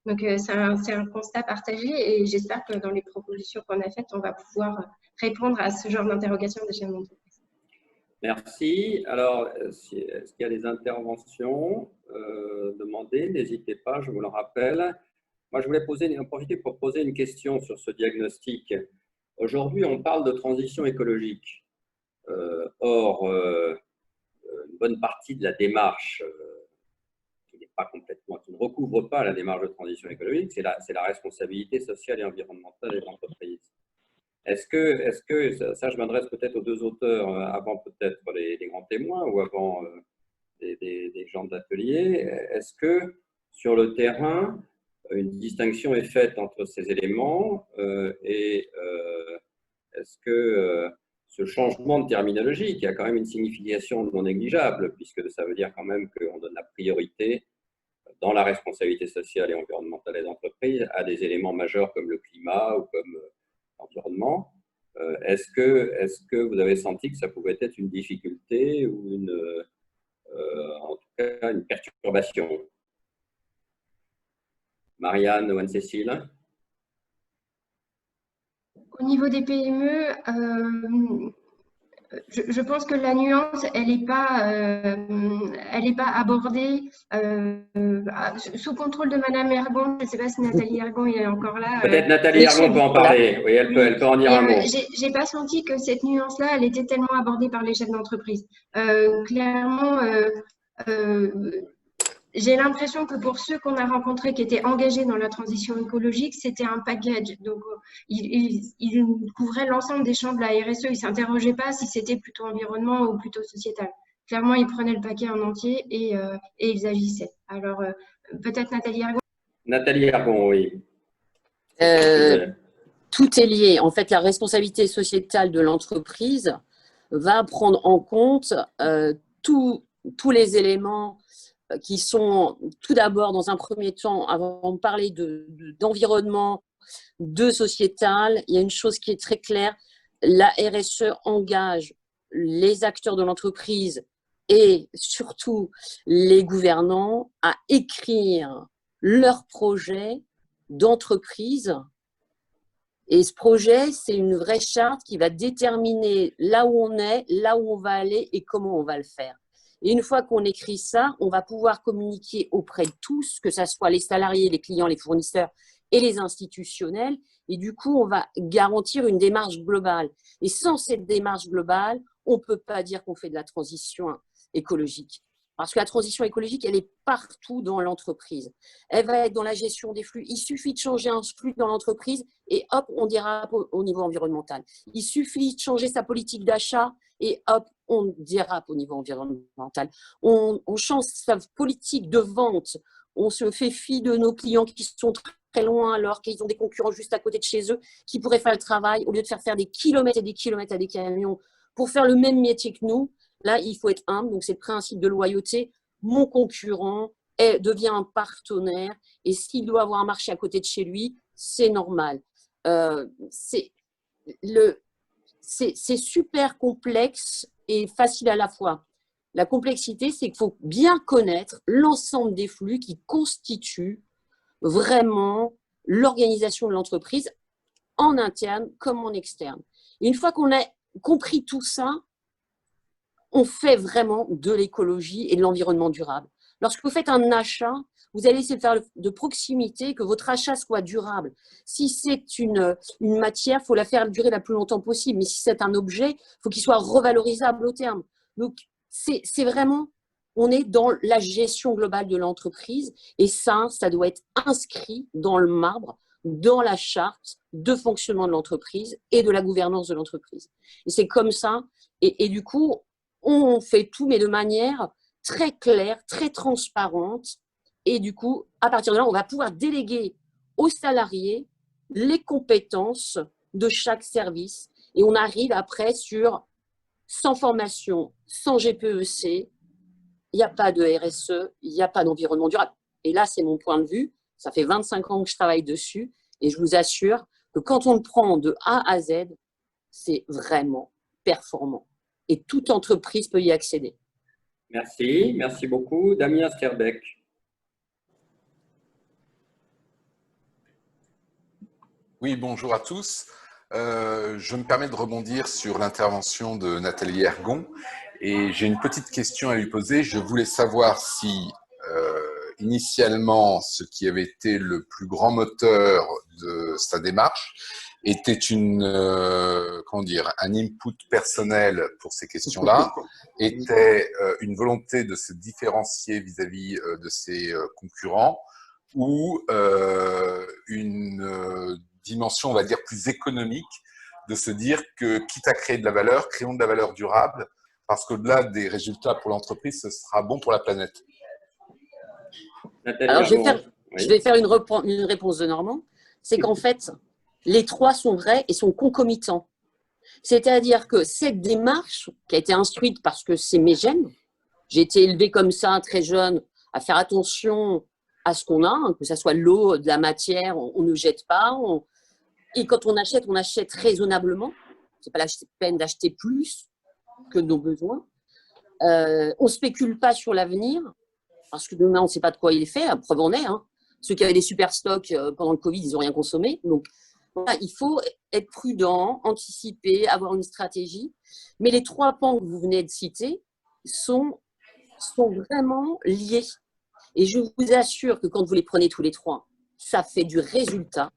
Donc c'est un constat partagé et j'espère que dans les propositions qu'on a faites, on va pouvoir répondre à ce genre d'interrogation des chefs d'entreprise. Merci. Alors, est-ce qu'il y a des interventions demandées? N'hésitez pas, je vous le rappelle. Moi, je voulais profiter pour poser une question sur ce diagnostic. Aujourd'hui, on parle de transition écologique. Or, une bonne partie de la démarche qui ne recouvre pas la démarche de transition écologique, c'est la responsabilité sociale et environnementale des entreprises. Est-ce que ça je m'adresse peut-être aux deux auteurs, avant peut-être les grands témoins ou avant des gens de l'atelier, est-ce que sur le terrain, une distinction est faite entre ces éléments et est-ce que ce changement de terminologie, qui a quand même une signification non négligeable, puisque ça veut dire quand même qu'on donne la priorité dans la responsabilité sociale et environnementale des entreprises à des éléments majeurs comme le climat ou comme l'environnement. Est-ce que vous avez senti que ça pouvait être une difficulté ou en tout cas une perturbation? Marianne ou Anne-Cécile? Au niveau des PME, je pense que la nuance, elle n'est pas abordée sous contrôle de Madame Ergon. Je ne sais pas si Nathalie Ergon est encore là. Peut-être Nathalie Ergon peut en parler. Oui, elle peut en dire un mot. Je n'ai pas senti que cette nuance-là, elle était tellement abordée par les chefs d'entreprise. Clairement, j'ai l'impression que pour ceux qu'on a rencontrés qui étaient engagés dans la transition écologique, c'était un package. Donc, ils couvraient l'ensemble des champs de la RSE. Ils ne s'interrogeaient pas si c'était plutôt environnement ou plutôt sociétal. Clairement, ils prenaient le paquet en entier et ils agissaient. Alors, peut-être Nathalie Ergon. Nathalie Ergon, oui. Tout est lié. En fait, la responsabilité sociétale de l'entreprise va prendre en compte tous les éléments qui sont tout d'abord, dans un premier temps, avant de parler d'environnement, de sociétal, il y a une chose qui est très claire, la RSE engage les acteurs de l'entreprise et surtout les gouvernants à écrire leur projet d'entreprise. Et ce projet, c'est une vraie charte qui va déterminer là où on est, là où on va aller et comment on va le faire. Et une fois qu'on écrit ça, on va pouvoir communiquer auprès de tous, que ce soit les salariés, les clients, les fournisseurs et les institutionnels. Et du coup, on va garantir une démarche globale. Et sans cette démarche globale, on ne peut pas dire qu'on fait de la transition écologique. Parce que la transition écologique, elle est partout dans l'entreprise. Elle va être dans la gestion des flux. Il suffit de changer un flux dans l'entreprise et hop, on dérape au niveau environnemental. Il suffit de changer sa politique d'achat et hop, on dérape au niveau environnemental. On change sa politique de vente. On se fait fi de nos clients qui sont très loin alors qu'ils ont des concurrents juste à côté de chez eux qui pourraient faire le travail au lieu de faire des kilomètres et des kilomètres à des camions pour faire le même métier que nous. Là, il faut être humble. Donc, c'est le principe de loyauté. Mon concurrent devient un partenaire et s'il doit avoir un marché à côté de chez lui, c'est normal. C'est super complexe et facile à la fois. La complexité, c'est qu'il faut bien connaître l'ensemble des flux qui constituent vraiment l'organisation de l'entreprise en interne comme en externe. Et une fois qu'on a compris tout ça, on fait vraiment de l'écologie et de l'environnement durable. Lorsque vous faites un achat, vous allez essayer de faire de proximité, que votre achat soit durable. Si c'est une matière, il faut la faire durer la plus longtemps possible. Mais si c'est un objet, il faut qu'il soit revalorisable au terme. Donc, c'est vraiment, on est dans la gestion globale de l'entreprise. Et ça doit être inscrit dans le marbre, dans la charte de fonctionnement de l'entreprise et de la gouvernance de l'entreprise. Et c'est comme ça. Et du coup, on fait tout, mais de manière très claire, très transparente. Et du coup, à partir de là, on va pouvoir déléguer aux salariés les compétences de chaque service. Et on arrive après sur, sans formation, sans GPEC, il n'y a pas de RSE, il n'y a pas d'environnement durable. Et là, c'est mon point de vue. Ça fait 25 ans que je travaille dessus. Et je vous assure que quand on le prend de A à Z, c'est vraiment performant. Et toute entreprise peut y accéder. Merci beaucoup. Damien Sterbeck. Oui, bonjour à tous. Je me permets de rebondir sur l'intervention de Nathalie Ergon et j'ai une petite question à lui poser. Je voulais savoir si initialement ce qui avait été le plus grand moteur de sa démarche était un input personnel pour ces questions-là, était une volonté de se différencier vis-à-vis de ses concurrents ou une dimension, on va dire, plus économique, de se dire que, quitte à créer de la valeur, créons de la valeur durable, parce qu'au-delà des résultats pour l'entreprise, ce sera bon pour la planète. Alors, je vais faire une réponse de Normand. C'est qu'en fait, les trois sont vrais et sont concomitants. C'est-à-dire que cette démarche, qui a été instruite parce que c'est mes gènes, j'ai été élevée comme ça, très jeune, à faire attention à ce qu'on a, que ce soit l'eau, de la matière, on ne jette pas. Et quand on achète raisonnablement. Ce n'est pas la peine d'acheter plus que nos besoins. On ne spécule pas sur l'avenir, parce que demain, on ne sait pas de quoi il est fait. La preuve en est. Ceux qui avaient des super stocks pendant le Covid, ils n'ont rien consommé. Donc, voilà, il faut être prudent, anticiper, avoir une stratégie. Mais les trois pans que vous venez de citer sont vraiment liés. Et je vous assure que quand vous les prenez tous les trois, ça fait du résultat.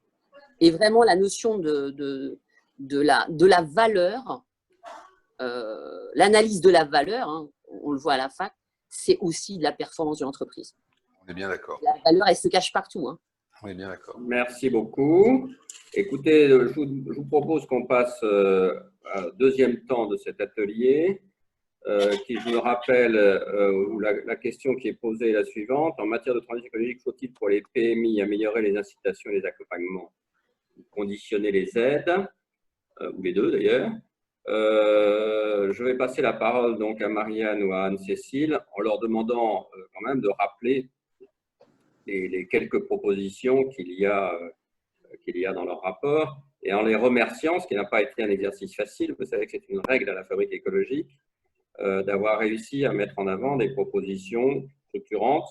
Et vraiment, la notion de la valeur, l'analyse de la valeur, on le voit à la fac, c'est aussi de la performance de l'entreprise. On est bien d'accord. La valeur, elle se cache partout. On est bien d'accord. Merci beaucoup. Écoutez, je vous propose qu'on passe au deuxième temps de cet atelier, qui, je me rappelle, où la question qui est posée est la suivante. En matière de transition écologique, faut-il pour les PMI améliorer les incitations et les accompagnements, conditionner les aides, ou les deux d'ailleurs? Je vais passer la parole donc à Marianne ou à Anne-Cécile en leur demandant quand même de rappeler les quelques propositions qu'il y a dans leur rapport et en les remerciant, ce qui n'a pas été un exercice facile. Vous savez que c'est une règle à la fabrique écologique d'avoir réussi à mettre en avant des propositions structurantes,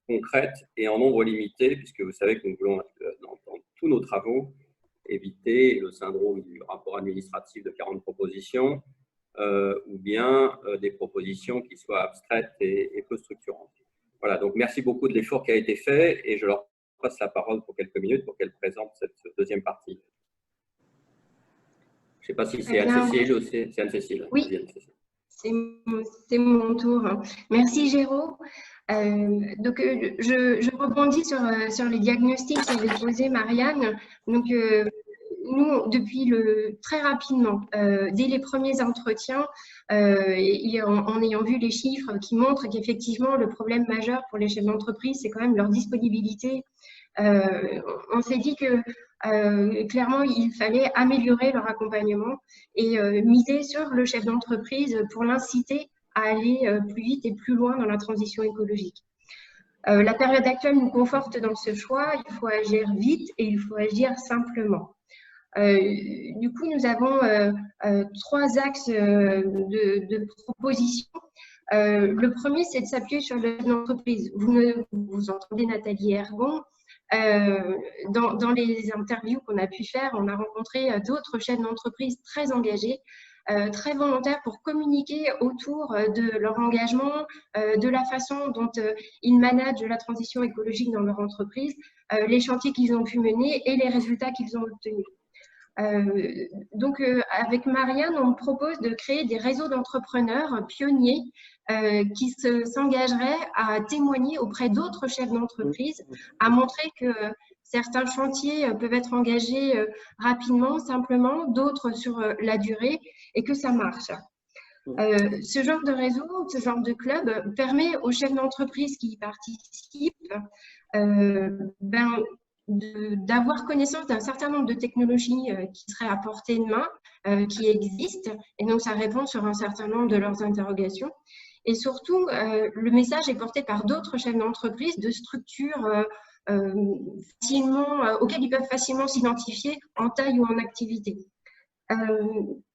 concrètes et en nombre limité, puisque vous savez que nous voulons, dans tous nos travaux, éviter le syndrome du rapport administratif de 40 propositions ou bien des propositions qui soient abstraites et peu structurantes. Voilà, donc merci beaucoup de l'effort qui a été fait et je leur passe la parole pour quelques minutes pour qu'elles présentent cette deuxième partie. Je ne sais pas si c'est Anne-Cécile ou c'est Anne-Cécile. Oui, c'est mon tour. Merci Géraud. Donc, je rebondis sur les diagnostics qu'avait posé Marianne. Donc, nous, depuis très rapidement, dès les premiers entretiens, en ayant vu les chiffres qui montrent qu'effectivement, le problème majeur pour les chefs d'entreprise, c'est quand même leur disponibilité. On s'est dit que clairement, il fallait améliorer leur accompagnement et miser sur le chef d'entreprise pour l'inciter à aller plus vite et plus loin dans la transition écologique. La période actuelle nous conforte dans ce choix. Il faut agir vite et il faut agir simplement. Du coup, nous avons 3 axes de propositions. Le premier, c'est de s'appuyer sur l'entreprise. Vous entendez Nathalie Ergon. Dans les interviews qu'on a pu faire, on a rencontré d'autres chefs d'entreprise très engagés, très volontaires pour communiquer autour de leur engagement, de la façon dont ils managent la transition écologique dans leur entreprise, les chantiers qu'ils ont pu mener et les résultats qu'ils ont obtenus. Donc, avec Marianne, on propose de créer des réseaux d'entrepreneurs pionniers qui s'engageraient à témoigner auprès d'autres chefs d'entreprise, à montrer que certains chantiers peuvent être engagés rapidement, simplement, d'autres sur la durée, et que ça marche. Ce genre de réseau, ce genre de club permet aux chefs d'entreprise qui y participent d'avoir connaissance d'un certain nombre de technologies qui seraient à portée de main, qui existent, et donc ça répond sur un certain nombre de leurs interrogations. Et surtout, le message est porté par d'autres chefs d'entreprise, de structures auxquelles ils peuvent facilement s'identifier en taille ou en activité.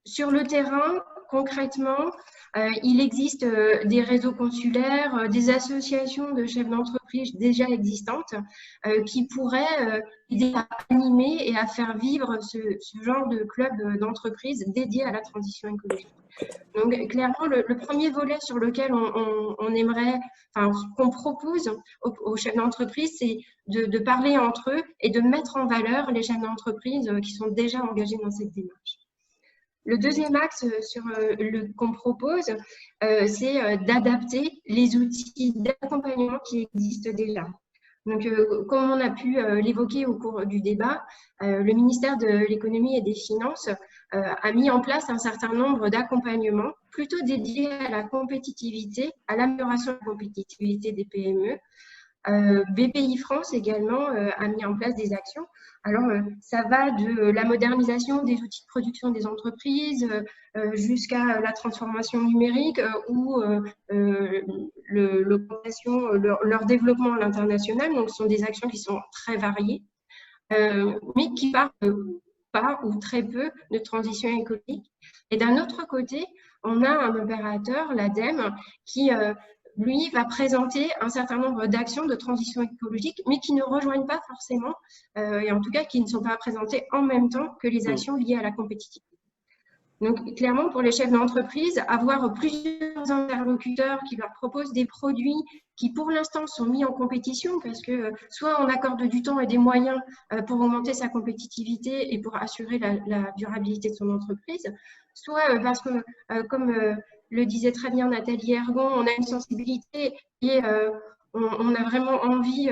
Sur le terrain, concrètement, il existe des réseaux consulaires, des associations de chefs d'entreprise déjà existantes qui pourraient aider à animer et à faire vivre ce genre de club d'entreprise dédié à la transition écologique. Donc, clairement, le premier volet sur lequel on aimerait, qu'on propose aux chefs d'entreprise, c'est de parler entre eux et de mettre en valeur les chefs d'entreprise qui sont déjà engagés dans cette démarche. Le deuxième axe qu'on propose, c'est d'adapter les outils d'accompagnement qui existent déjà. Donc, comme on a pu l'évoquer au cours du débat, le ministère de l'Économie et des Finances a mis en place un certain nombre d'accompagnements plutôt dédiés à la compétitivité, à l'amélioration de la compétitivité des PME. BPI France également a mis en place des actions. Alors, ça va de la modernisation des outils de production des entreprises jusqu'à la transformation numérique ou leur développement à l'international. Donc, ce sont des actions qui sont très variées, mais qui parlent pas ou très peu de transition écologique. Et d'un autre côté, on a un opérateur, l'ADEME, qui lui va présenter un certain nombre d'actions de transition écologique, mais qui ne rejoignent pas forcément, et en tout cas qui ne sont pas présentées en même temps que les actions liées à la compétitivité. Donc, clairement, pour les chefs d'entreprise, avoir plusieurs interlocuteurs qui leur proposent des produits qui, pour l'instant, sont mis en compétition parce que soit on accorde du temps et des moyens pour augmenter sa compétitivité et pour assurer la durabilité de son entreprise, soit parce que, comme le disait très bien Nathalie Ergon, on a une sensibilité et on a vraiment envie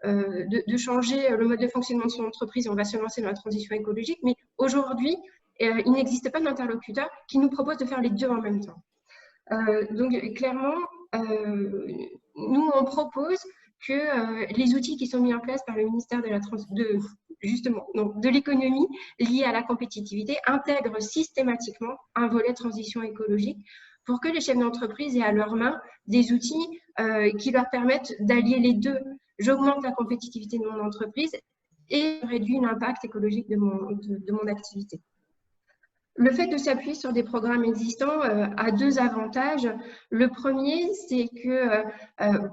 de changer le mode de fonctionnement de son entreprise. On va se lancer dans la transition écologique, mais aujourd'hui, il n'existe pas d'interlocuteur qui nous propose de faire les deux en même temps. Donc, clairement, nous, on propose que les outils qui sont mis en place par le ministère de l'économie liés à la compétitivité intègrent systématiquement un volet transition écologique pour que les chefs d'entreprise aient à leur main des outils qui leur permettent d'allier les deux. J'augmente la compétitivité de mon entreprise et je réduis l'impact écologique de mon activité. Le fait de s'appuyer sur des programmes existants a deux avantages. Le premier, c'est que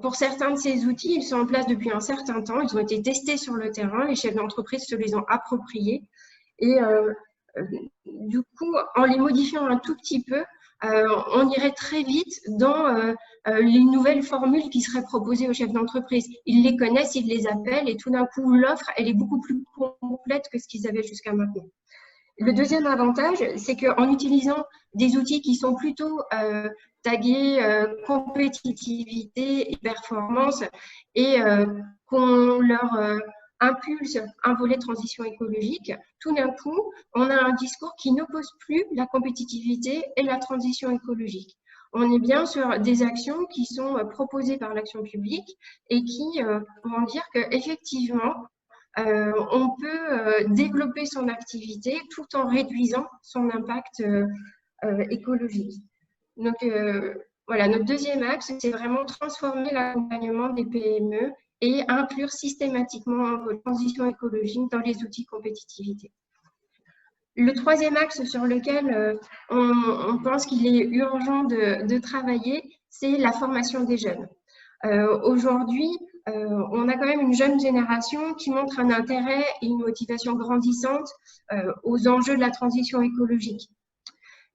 pour certains de ces outils, ils sont en place depuis un certain temps, ils ont été testés sur le terrain, les chefs d'entreprise se les ont appropriés. Et du coup, en les modifiant un tout petit peu, on irait très vite dans les nouvelles formules qui seraient proposées aux chefs d'entreprise. Ils les connaissent, ils les appellent et tout d'un coup, l'offre, elle est beaucoup plus complète que ce qu'ils avaient jusqu'à maintenant. Le deuxième avantage, c'est qu'en utilisant des outils qui sont plutôt tagués compétitivité et performance et qu'on leur impulse un volet transition écologique, tout d'un coup, on a un discours qui n'oppose plus la compétitivité et la transition écologique. On est bien sur des actions qui sont proposées par l'action publique et qui vont dire qu'effectivement, on peut développer son activité tout en réduisant son impact écologique. Donc, voilà, notre deuxième axe, c'est vraiment transformer l'accompagnement des PME et inclure systématiquement un volet transition écologique dans les outils compétitivité. Le troisième axe sur lequel on pense qu'il est urgent de travailler, c'est la formation des jeunes. Aujourd'hui, on a quand même une jeune génération qui montre un intérêt et une motivation grandissante aux enjeux de la transition écologique.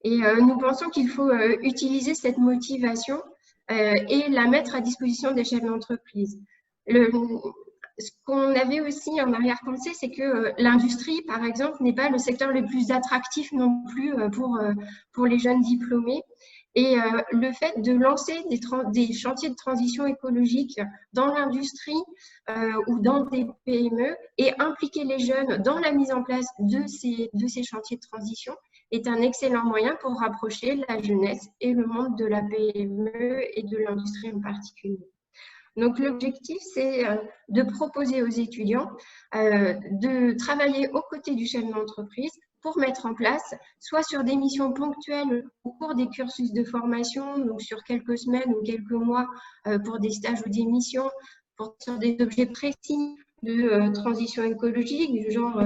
Et nous pensons qu'il faut utiliser cette motivation et la mettre à disposition des chefs d'entreprise. Ce qu'on avait aussi en arrière-pensée, c'est que l'industrie, par exemple, n'est pas le secteur le plus attractif non plus pour les jeunes diplômés. Et le fait de lancer des chantiers de transition écologique dans l'industrie ou dans des PME et impliquer les jeunes dans la mise en place de ces chantiers de transition est un excellent moyen pour rapprocher la jeunesse et le monde de la PME et de l'industrie en particulier. Donc, l'objectif, c'est de proposer aux étudiants de travailler aux côtés du chef d'entreprise pour mettre en place, soit sur des missions ponctuelles au cours des cursus de formation, donc sur quelques semaines ou quelques mois pour des stages ou des missions, sur des objets précis de transition écologique, du genre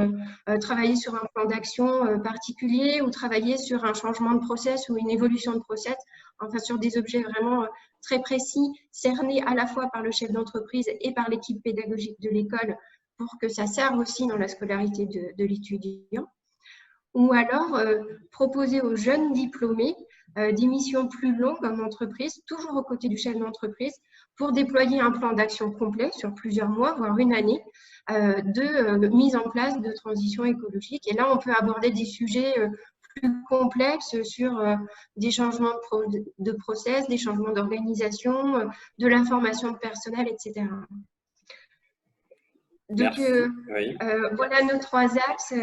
travailler sur un plan d'action particulier ou travailler sur un changement de process ou une évolution de process, enfin sur des objets vraiment très précis, cernés à la fois par le chef d'entreprise et par l'équipe pédagogique de l'école pour que ça serve aussi dans la scolarité de l'étudiant. Ou alors proposer aux jeunes diplômés des missions plus longues en entreprise, toujours aux côtés du chef d'entreprise, pour déployer un plan d'action complet sur plusieurs mois, voire une année, de mise en place de transition écologique. Et là, on peut aborder des sujets plus complexes sur des changements de process, des changements d'organisation, de la formation de personnel, etc. Donc, voilà nos trois axes.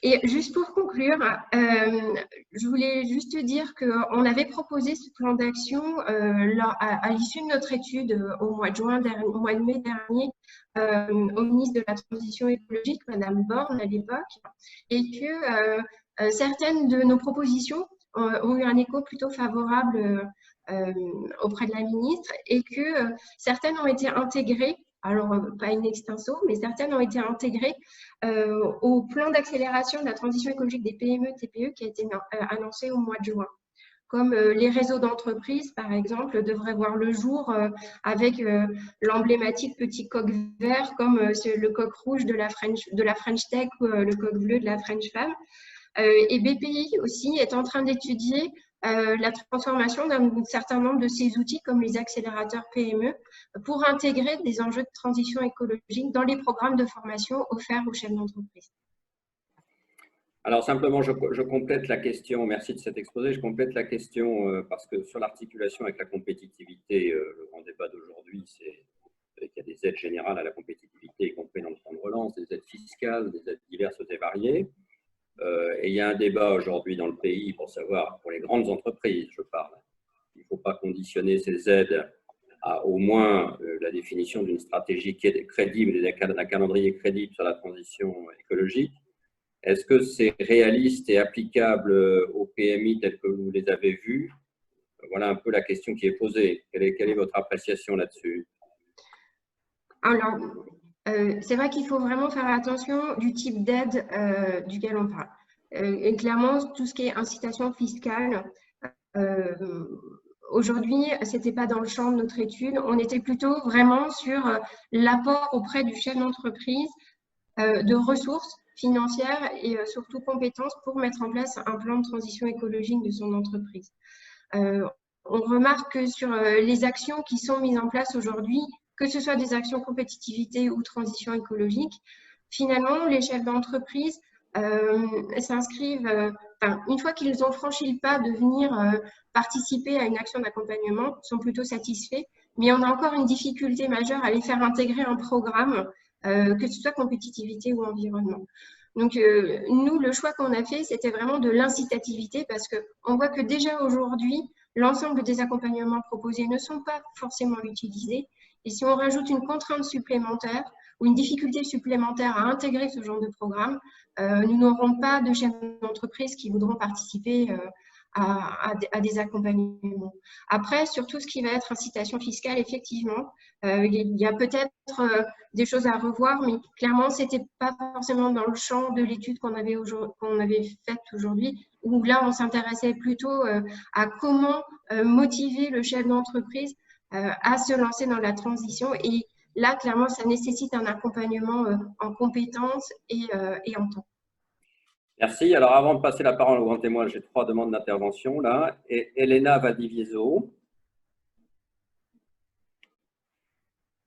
Et juste pour conclure, je voulais juste dire qu'on avait proposé ce plan d'action à l'issue de notre étude au mois de mai dernier au ministre de la Transition écologique, Madame Borne à l'époque, et que certaines de nos propositions ont eu un écho plutôt favorable auprès de la ministre et que certaines ont été intégrées. Alors, pas in extenso, mais certaines ont été intégrées au plan d'accélération de la transition écologique des PME-TPE qui a été annoncé au mois de juin. Comme les réseaux d'entreprises, par exemple, devraient voir le jour avec l'emblématique petit coq vert comme le coq rouge de la French Tech ou le coq bleu de la French Femme. Et BPI aussi est en train d'étudier la transformation d'un certain nombre de ces outils comme les accélérateurs PME pour intégrer des enjeux de transition écologique dans les programmes de formation offerts aux chefs d'entreprise. Alors simplement, je complète la question, merci de cet exposé, je complète la question parce que sur l'articulation avec la compétitivité, le grand débat d'aujourd'hui, c'est qu'il y a des aides générales à la compétitivité, y compris dans le plan de relance, des aides fiscales, des aides diverses et variées. Et il y a un débat aujourd'hui dans le pays pour savoir, pour les grandes entreprises, je parle, il ne faut pas conditionner ces aides à au moins la définition d'une stratégie crédible et d'un calendrier crédible sur la transition écologique. Est-ce que c'est réaliste et applicable aux PMI tels que vous les avez vus? Voilà un peu la question qui est posée. Quelle est votre appréciation là-dessus? Alors, c'est vrai qu'il faut vraiment faire attention du type d'aide duquel on parle. Et clairement, tout ce qui est incitation fiscale, aujourd'hui, ce n'était pas dans le champ de notre étude. On était plutôt vraiment sur l'apport auprès du chef d'entreprise de ressources financières et surtout compétences pour mettre en place un plan de transition écologique de son entreprise. On remarque que sur les actions qui sont mises en place aujourd'hui, que ce soit des actions compétitivité ou transition écologique, finalement, les chefs d'entreprise s'inscrivent, une fois qu'ils ont franchi le pas de venir participer à une action d'accompagnement, sont plutôt satisfaits, mais on a encore une difficulté majeure à les faire intégrer un programme que ce soit compétitivité ou environnement. Donc, nous, le choix qu'on a fait, c'était vraiment de l'incitativité parce qu'on voit que déjà aujourd'hui, l'ensemble des accompagnements proposés ne sont pas forcément utilisés. Et si on rajoute une contrainte supplémentaire ou une difficulté supplémentaire à intégrer ce genre de programme, nous n'aurons pas de chefs d'entreprise qui voudront participer à des accompagnements. Après, sur tout ce qui va être incitation fiscale, effectivement, il y a peut-être des choses à revoir, mais clairement, ce n'était pas forcément dans le champ de l'étude qu'on avait faite aujourd'hui, où là, on s'intéressait plutôt à comment motiver le chef d'entreprise à se lancer dans la transition. Et là, clairement, ça nécessite un accompagnement en compétences et en temps. Merci. Alors, avant de passer la parole au grand témoin, j'ai 3 demandes d'intervention là. Et Elena Valdivieso,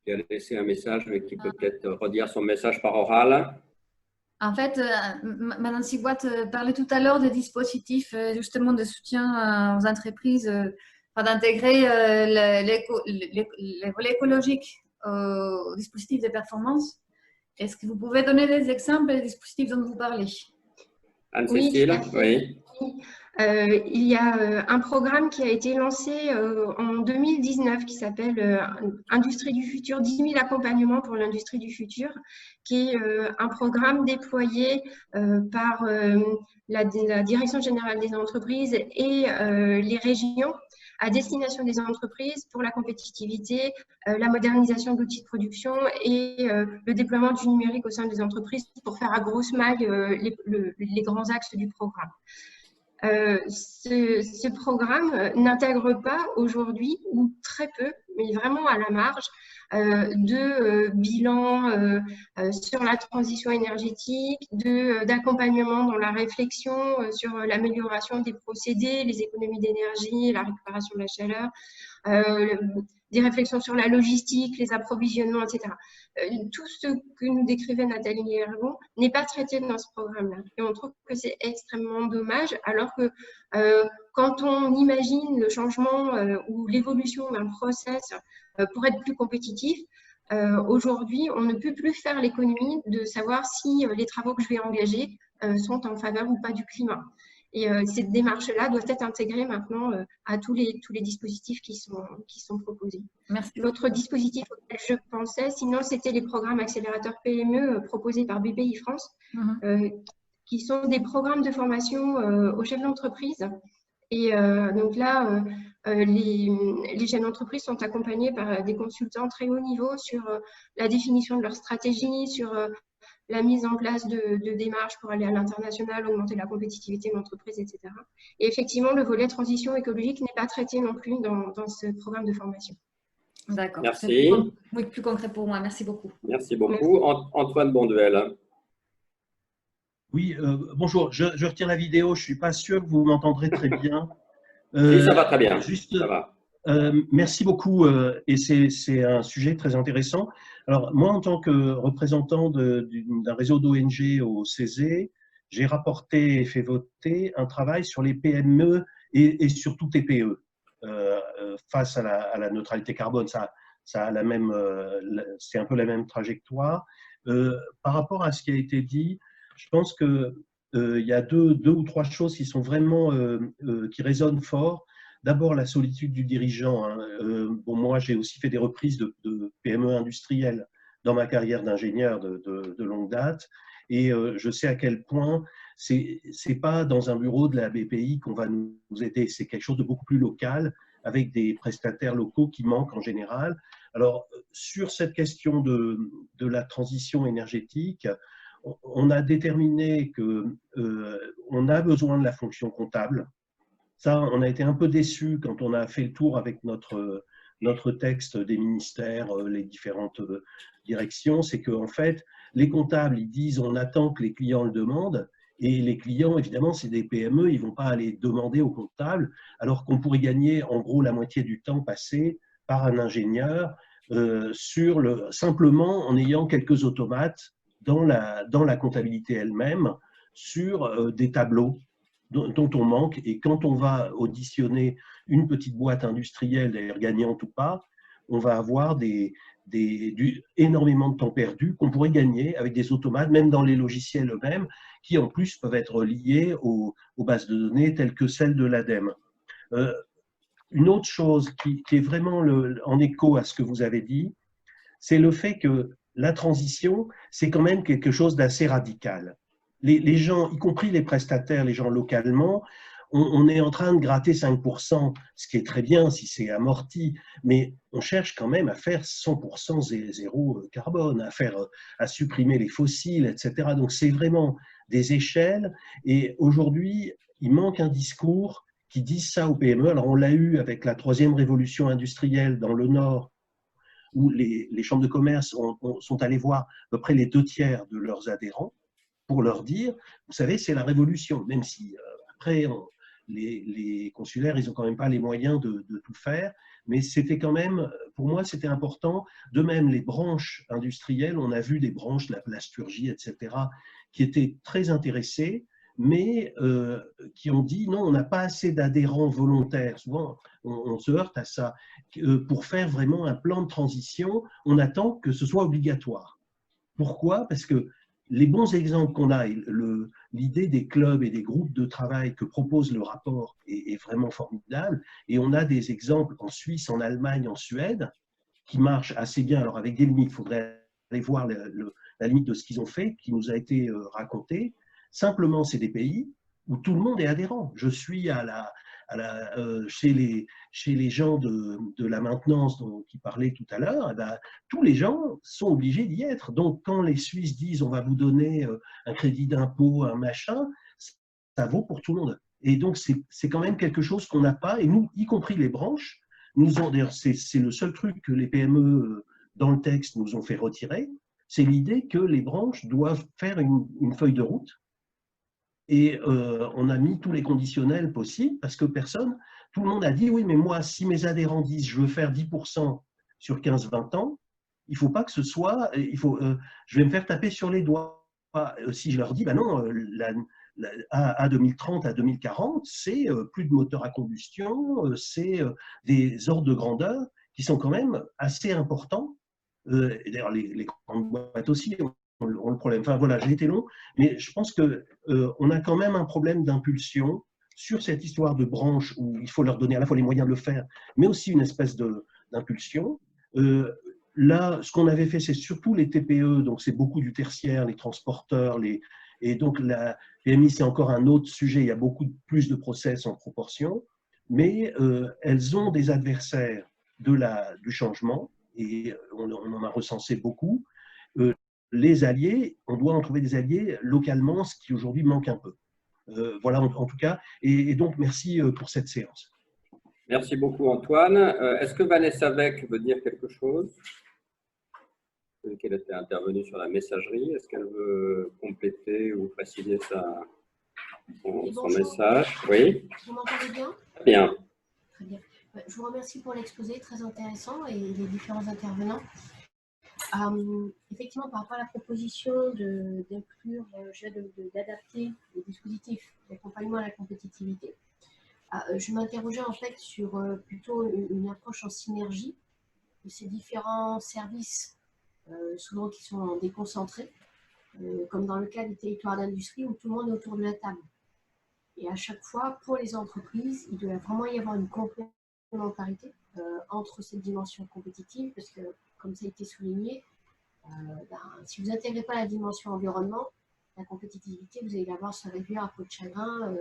qui a laissé un message, mais qui peut peut-être redire son message par oral. En fait, Madame Sigouat parlait tout à l'heure des dispositifs justement de soutien aux entreprises, d'intégrer les volets écologiques aux dispositifs de performance. Est-ce que vous pouvez donner des exemples des dispositifs dont vous parlez? Anne-Cécile, oui. Il y a un programme qui a été lancé en 2019 qui s'appelle Industrie du futur, 10 000 accompagnements pour l'industrie du futur, qui est un programme déployé par la Direction générale des entreprises et les régions à destination des entreprises pour la compétitivité, la modernisation d'outils de production et le déploiement du numérique au sein des entreprises pour faire à grosse maille les grands axes du programme. Ce programme n'intègre pas aujourd'hui, ou très peu, mais vraiment à la marge, de bilan sur la transition énergétique, d'accompagnement dans la réflexion sur l'amélioration des procédés, les économies d'énergie, la récupération de la chaleur, des réflexions sur la logistique, les approvisionnements, etc. Tout ce que nous décrivait Nathalie Hergon n'est pas traité dans ce programme-là. Et on trouve que c'est extrêmement dommage, alors que quand on imagine le changement ou l'évolution d'un process pour être plus compétitif, aujourd'hui, on ne peut plus faire l'économie de savoir si les travaux que je vais engager sont en faveur ou pas du climat. Et cette démarche-là doit être intégrée maintenant à tous les dispositifs qui sont proposés. L'autre dispositif auquel je pensais, sinon, c'était les programmes accélérateurs PME proposés par BPI France, qui sont des programmes de formation aux chefs d'entreprise. Et donc là, les chefs d'entreprise sont accompagnés par des consultants très haut niveau sur la définition de leur stratégie, sur la mise en place de démarches pour aller à l'international, augmenter la compétitivité de l'entreprise, etc. Et effectivement, le volet transition écologique n'est pas traité non plus dans ce programme de formation. D'accord. Merci. Oui, plus concret pour moi. Merci beaucoup. Merci beaucoup. Antoine Bonduel. Oui, bonjour. Je retire la vidéo. Je ne suis pas sûr que vous m'entendrez très bien. Oui, ça va très bien. Juste, ça va. Merci beaucoup. Et c'est un sujet très intéressant. Alors, moi, en tant que représentant d'un réseau d'ONG au CESE, j'ai rapporté et fait voter un travail sur les PME et surtout TPE face à la neutralité carbone. Ça a c'est un peu la même trajectoire. Par rapport à ce qui a été dit, je pense qu'il y a deux ou trois choses qui sont vraiment qui résonnent fort. D'abord, la solitude du dirigeant. Bon, moi, j'ai aussi fait des reprises de PME industrielles dans ma carrière d'ingénieur de longue date. Et je sais à quel point c'est pas dans un bureau de la BPI qu'on va nous aider. C'est quelque chose de beaucoup plus local, avec des prestataires locaux qui manquent en général. Alors, sur cette question de la transition énergétique, on a déterminé qu'on a besoin de la fonction comptable. Ça, on a été un peu déçus quand on a fait le tour avec notre texte des ministères, les différentes directions. C'est qu'en fait, les comptables, ils disent on attend que les clients le demandent. Et les clients, évidemment, c'est des PME, ils ne vont pas aller demander aux comptables, alors qu'on pourrait gagner en gros la moitié du temps passé par un ingénieur simplement en ayant quelques automates dans la comptabilité elle-même sur des tableaux dont on manque. Et quand on va auditionner une petite boîte industrielle, d'ailleurs gagnante ou pas, on va avoir des énormément de temps perdu qu'on pourrait gagner avec des automates, même dans les logiciels eux-mêmes, qui en plus peuvent être liés aux bases de données telles que celles de l'ADEME. Une autre chose qui est vraiment en écho à ce que vous avez dit, c'est le fait que la transition, c'est quand même quelque chose d'assez radical. Les gens, y compris les prestataires, les gens localement, on est en train de gratter 5%, ce qui est très bien si c'est amorti, mais on cherche quand même à faire 100% zéro carbone, à supprimer les fossiles, etc. Donc c'est vraiment des échelles, et aujourd'hui, il manque un discours qui dise ça aux PME. Alors on l'a eu avec la 3e révolution industrielle dans le Nord, où les chambres de commerce sont allées voir à peu près les 2/3 de leurs adhérents pour leur dire, vous savez, c'est la révolution, même si après, les consulaires, ils n'ont quand même pas les moyens de tout faire, mais c'était quand même, pour moi, c'était important. De même, les branches industrielles, on a vu des branches, la plasturgie, etc., qui étaient très intéressées, mais qui ont dit non, on n'a pas assez d'adhérents volontaires. Souvent, on se heurte à ça. Pour faire vraiment un plan de transition, on attend que ce soit obligatoire. Pourquoi? Parce que les bons exemples qu'on a, l'idée des clubs et des groupes de travail que propose le rapport est vraiment formidable. Et on a des exemples en Suisse, en Allemagne, en Suède, qui marchent assez bien. Alors avec des limites, il faudrait aller voir la limite de ce qu'ils ont fait, qui nous a été raconté. Simplement, c'est des pays où tout le monde est adhérent. Je suis chez les gens de la maintenance qui parlaient tout à l'heure, tous les gens sont obligés d'y être. Donc, quand les Suisses disent on va vous donner un crédit d'impôt, un machin, ça vaut pour tout le monde. Et donc, c'est quand même quelque chose qu'on n'a pas. Et nous, y compris les branches, d'ailleurs, c'est le seul truc que les PME dans le texte nous ont fait retirer, c'est l'idée que les branches doivent faire une feuille de route. Et on a mis tous les conditionnels possibles parce que tout le monde a dit oui, mais moi, si mes adhérents disent je veux faire 10% sur 15-20 ans, il ne faut pas que ce soit, je vais me faire taper sur les doigts. Si je leur dis, ben non, à 2030, à 2040, c'est plus de moteurs à combustion, c'est des ordres de grandeur qui sont quand même assez importants. Et d'ailleurs, les grandes boîtes aussi ont le problème. Enfin voilà, j'ai été long, mais je pense qu'on a quand même un problème d'impulsion sur cette histoire de branche où il faut leur donner à la fois les moyens de le faire, mais aussi une espèce d'impulsion. Là, ce qu'on avait fait, c'est surtout les TPE, donc c'est beaucoup du tertiaire, les transporteurs, et donc la PMI, c'est encore un autre sujet, il y a beaucoup plus de process en proportion, mais elles ont des adversaires du changement, et on en a recensé beaucoup. Les alliés, on doit en trouver des alliés localement, ce qui aujourd'hui manque un peu. Voilà, en tout cas. Et donc, merci pour cette séance. Merci beaucoup, Antoine. Est-ce que Vanessa Beck veut dire quelque chose? Elle était intervenue sur la messagerie. Est-ce qu'elle veut compléter ou préciser son message? Oui. Vous m'entendez bien? Bien. Très bien. Je vous remercie pour l'exposé, très intéressant, et les différents intervenants. Effectivement, par rapport à la proposition d'inclure, d'adapter les dispositifs d'accompagnement à la compétitivité, je m'interrogeais en fait sur plutôt une approche en synergie de ces différents services, souvent qui sont déconcentrés, comme dans le cas des territoires d'industrie où tout le monde est autour de la table. Et à chaque fois, pour les entreprises, il doit vraiment y avoir une complémentarité entre cette dimension compétitive, parce que, comme ça a été souligné, si vous n'intégrez pas la dimension environnement, la compétitivité, vous allez la voir se réduire à peau de chagrin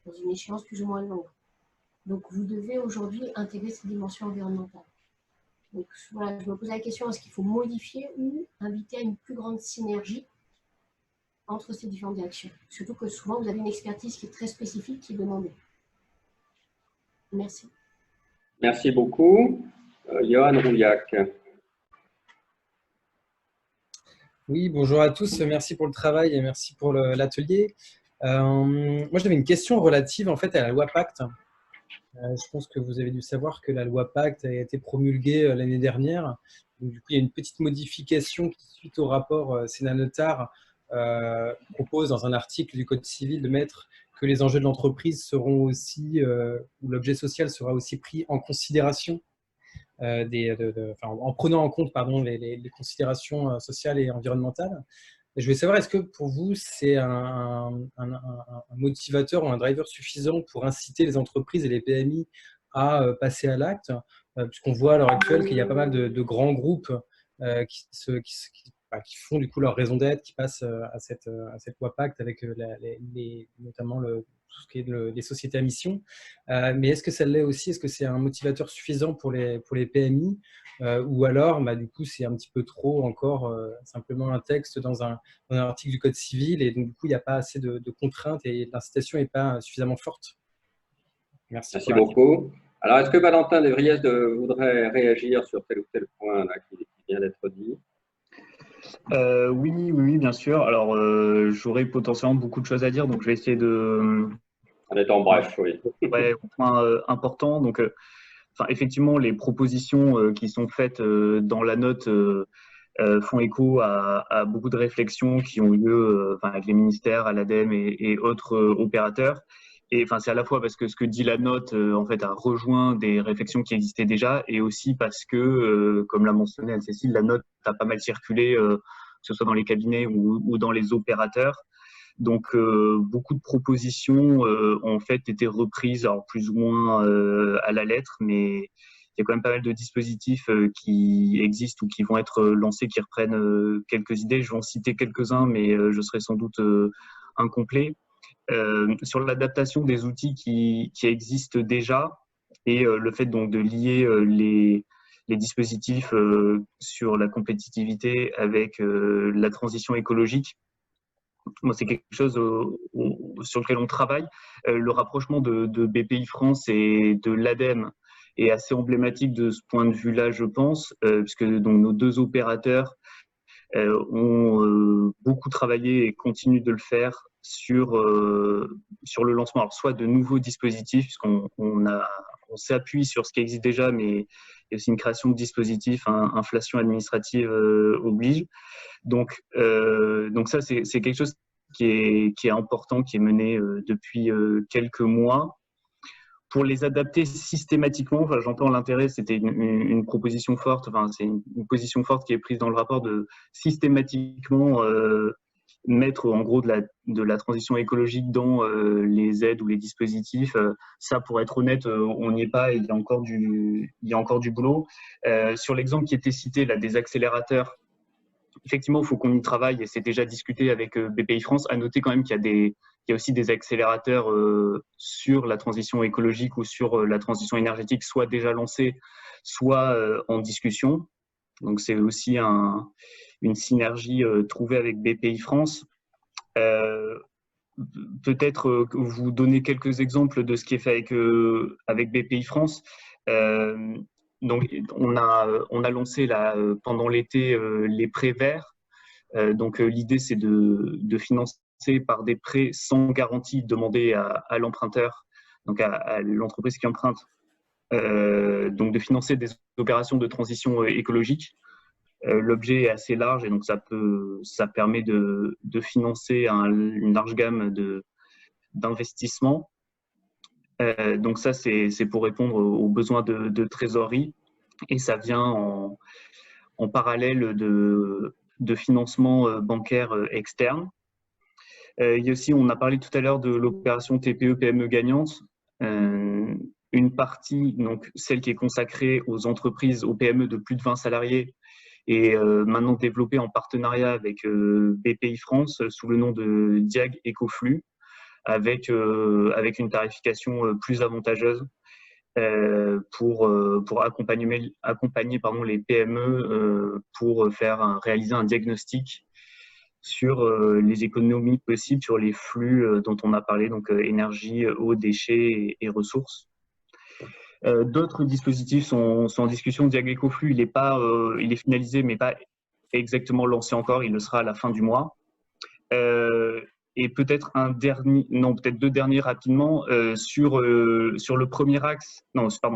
dans une échéance plus ou moins longue. Donc, vous devez aujourd'hui intégrer cette dimension environnementale. Donc, voilà, je me pose la question, est-ce qu'il faut modifier ou inviter à une plus grande synergie entre ces différentes directions? Surtout que souvent, vous avez une expertise qui est très spécifique, qui est demandée. Merci. Merci beaucoup. Johan Rouillac. Oui, bonjour à tous. Merci pour le travail et merci pour l'atelier. Moi, j'avais une question relative en fait à la loi Pacte. Je pense que vous avez dû savoir que la loi Pacte a été promulguée l'année dernière. Donc, du coup, il y a une petite modification qui, suite au rapport Sénat-Neutard, propose dans un article du Code civil de mettre que les enjeux de l'entreprise seront aussi, ou l'objet social sera aussi pris en considération en prenant en compte les considérations sociales et environnementales. Et je voulais savoir, est-ce que pour vous, c'est un motivateur ou un driver suffisant pour inciter les entreprises et les PMI à passer à l'acte, puisqu'on voit à l'heure actuelle qu'il y a pas mal de grands groupes qui font du coup leur raison d'être, qui passent à cette loi Pacte avec notamment tout ce qui est les sociétés à mission. Mais est-ce que ça l'est aussi? Est-ce que c'est un motivateur suffisant pour les PMI ou alors, du coup, c'est un petit peu trop encore simplement un texte dans un article du Code civil et donc du coup, il n'y a pas assez de contraintes et l'incitation n'est pas suffisamment forte? Merci beaucoup. Alors, est-ce que Valentin Devriès voudrait réagir sur tel ou tel point là, qui vient d'être dit? Oui, bien sûr. Alors, j'aurais potentiellement beaucoup de choses à dire, donc je vais essayer de… En étant bref, oui. Ouais, au point important. Donc, effectivement, les propositions qui sont faites dans la note font écho à beaucoup de réflexions qui ont eu lieu avec les ministères, à l'ADEME et autres opérateurs. Et c'est à la fois parce que ce que dit la note en fait a rejoint des réflexions qui existaient déjà, et aussi parce que, comme l'a mentionné Anne-Cécile, la note a pas mal circulé, que ce soit dans les cabinets ou dans les opérateurs. Donc beaucoup de propositions ont en fait été reprises, alors plus ou moins à la lettre, mais il y a quand même pas mal de dispositifs qui existent ou qui vont être lancés, qui reprennent quelques idées. Je vais en citer quelques-uns, mais je serai sans doute incomplet. Sur l'adaptation des outils qui existent déjà et le fait donc de lier les dispositifs sur la compétitivité avec la transition écologique. Moi, c'est quelque chose sur lequel on travaille. Le rapprochement de BPI France et de l'ADEME est assez emblématique de ce point de vue-là, je pense, puisque donc, nos deux opérateurs ont beaucoup travaillé et continuent de le faire sur le lancement, alors soit de nouveaux dispositifs, puisqu'on s'appuie sur ce qui existe déjà, mais il y a aussi une création de dispositifs, inflation administrative oblige. Donc ça, c'est quelque chose qui est important, qui est mené depuis quelques mois. Pour les adapter systématiquement, j'entends l'intérêt, c'était une proposition forte, c'est une position forte qui est prise dans le rapport de systématiquement mettre en gros de la transition écologique dans les aides ou les dispositifs. Ça, pour être honnête, on n'y est pas, et il y a encore du boulot. Sur l'exemple qui était cité là, des accélérateurs, effectivement, il faut qu'on y travaille et c'est déjà discuté avec BPI France. À noter quand même qu'il y a aussi des accélérateurs sur la transition écologique ou sur la transition énergétique, soit déjà lancés, soit en discussion. Donc, c'est aussi une synergie trouvée avec BPI France. Peut-être vous donner quelques exemples de ce qui est fait avec BPI France. Donc, on a lancé là, pendant l'été les prêts verts. Donc, l'idée, c'est de financer par des prêts sans garantie demandés à l'emprunteur, donc à l'entreprise qui emprunte, donc de financer des opérations de transition écologique. L'objet est assez large et donc ça permet de financer une large gamme d'investissements. Donc ça, c'est pour répondre aux besoins de trésorerie, et ça vient en parallèle de financement bancaire externe. Il y a aussi, on a parlé tout à l'heure de l'opération TPE-PME gagnante. Une partie, donc celle qui est consacrée aux entreprises, aux PME de plus de 20 salariés, est maintenant développée en partenariat avec BPI France sous le nom de Diag Ecoflux, avec une tarification plus avantageuse pour accompagner les PME pour réaliser un diagnostic sur les économies possibles sur les flux dont on a parlé, donc énergie, eau, déchets et ressources. D'autres dispositifs sont en discussion. Diag Ecoflux, il est finalisé, mais pas exactement lancé encore. Il le sera à la fin du mois. Et peut-être peut-être deux derniers rapidement sur le premier axe,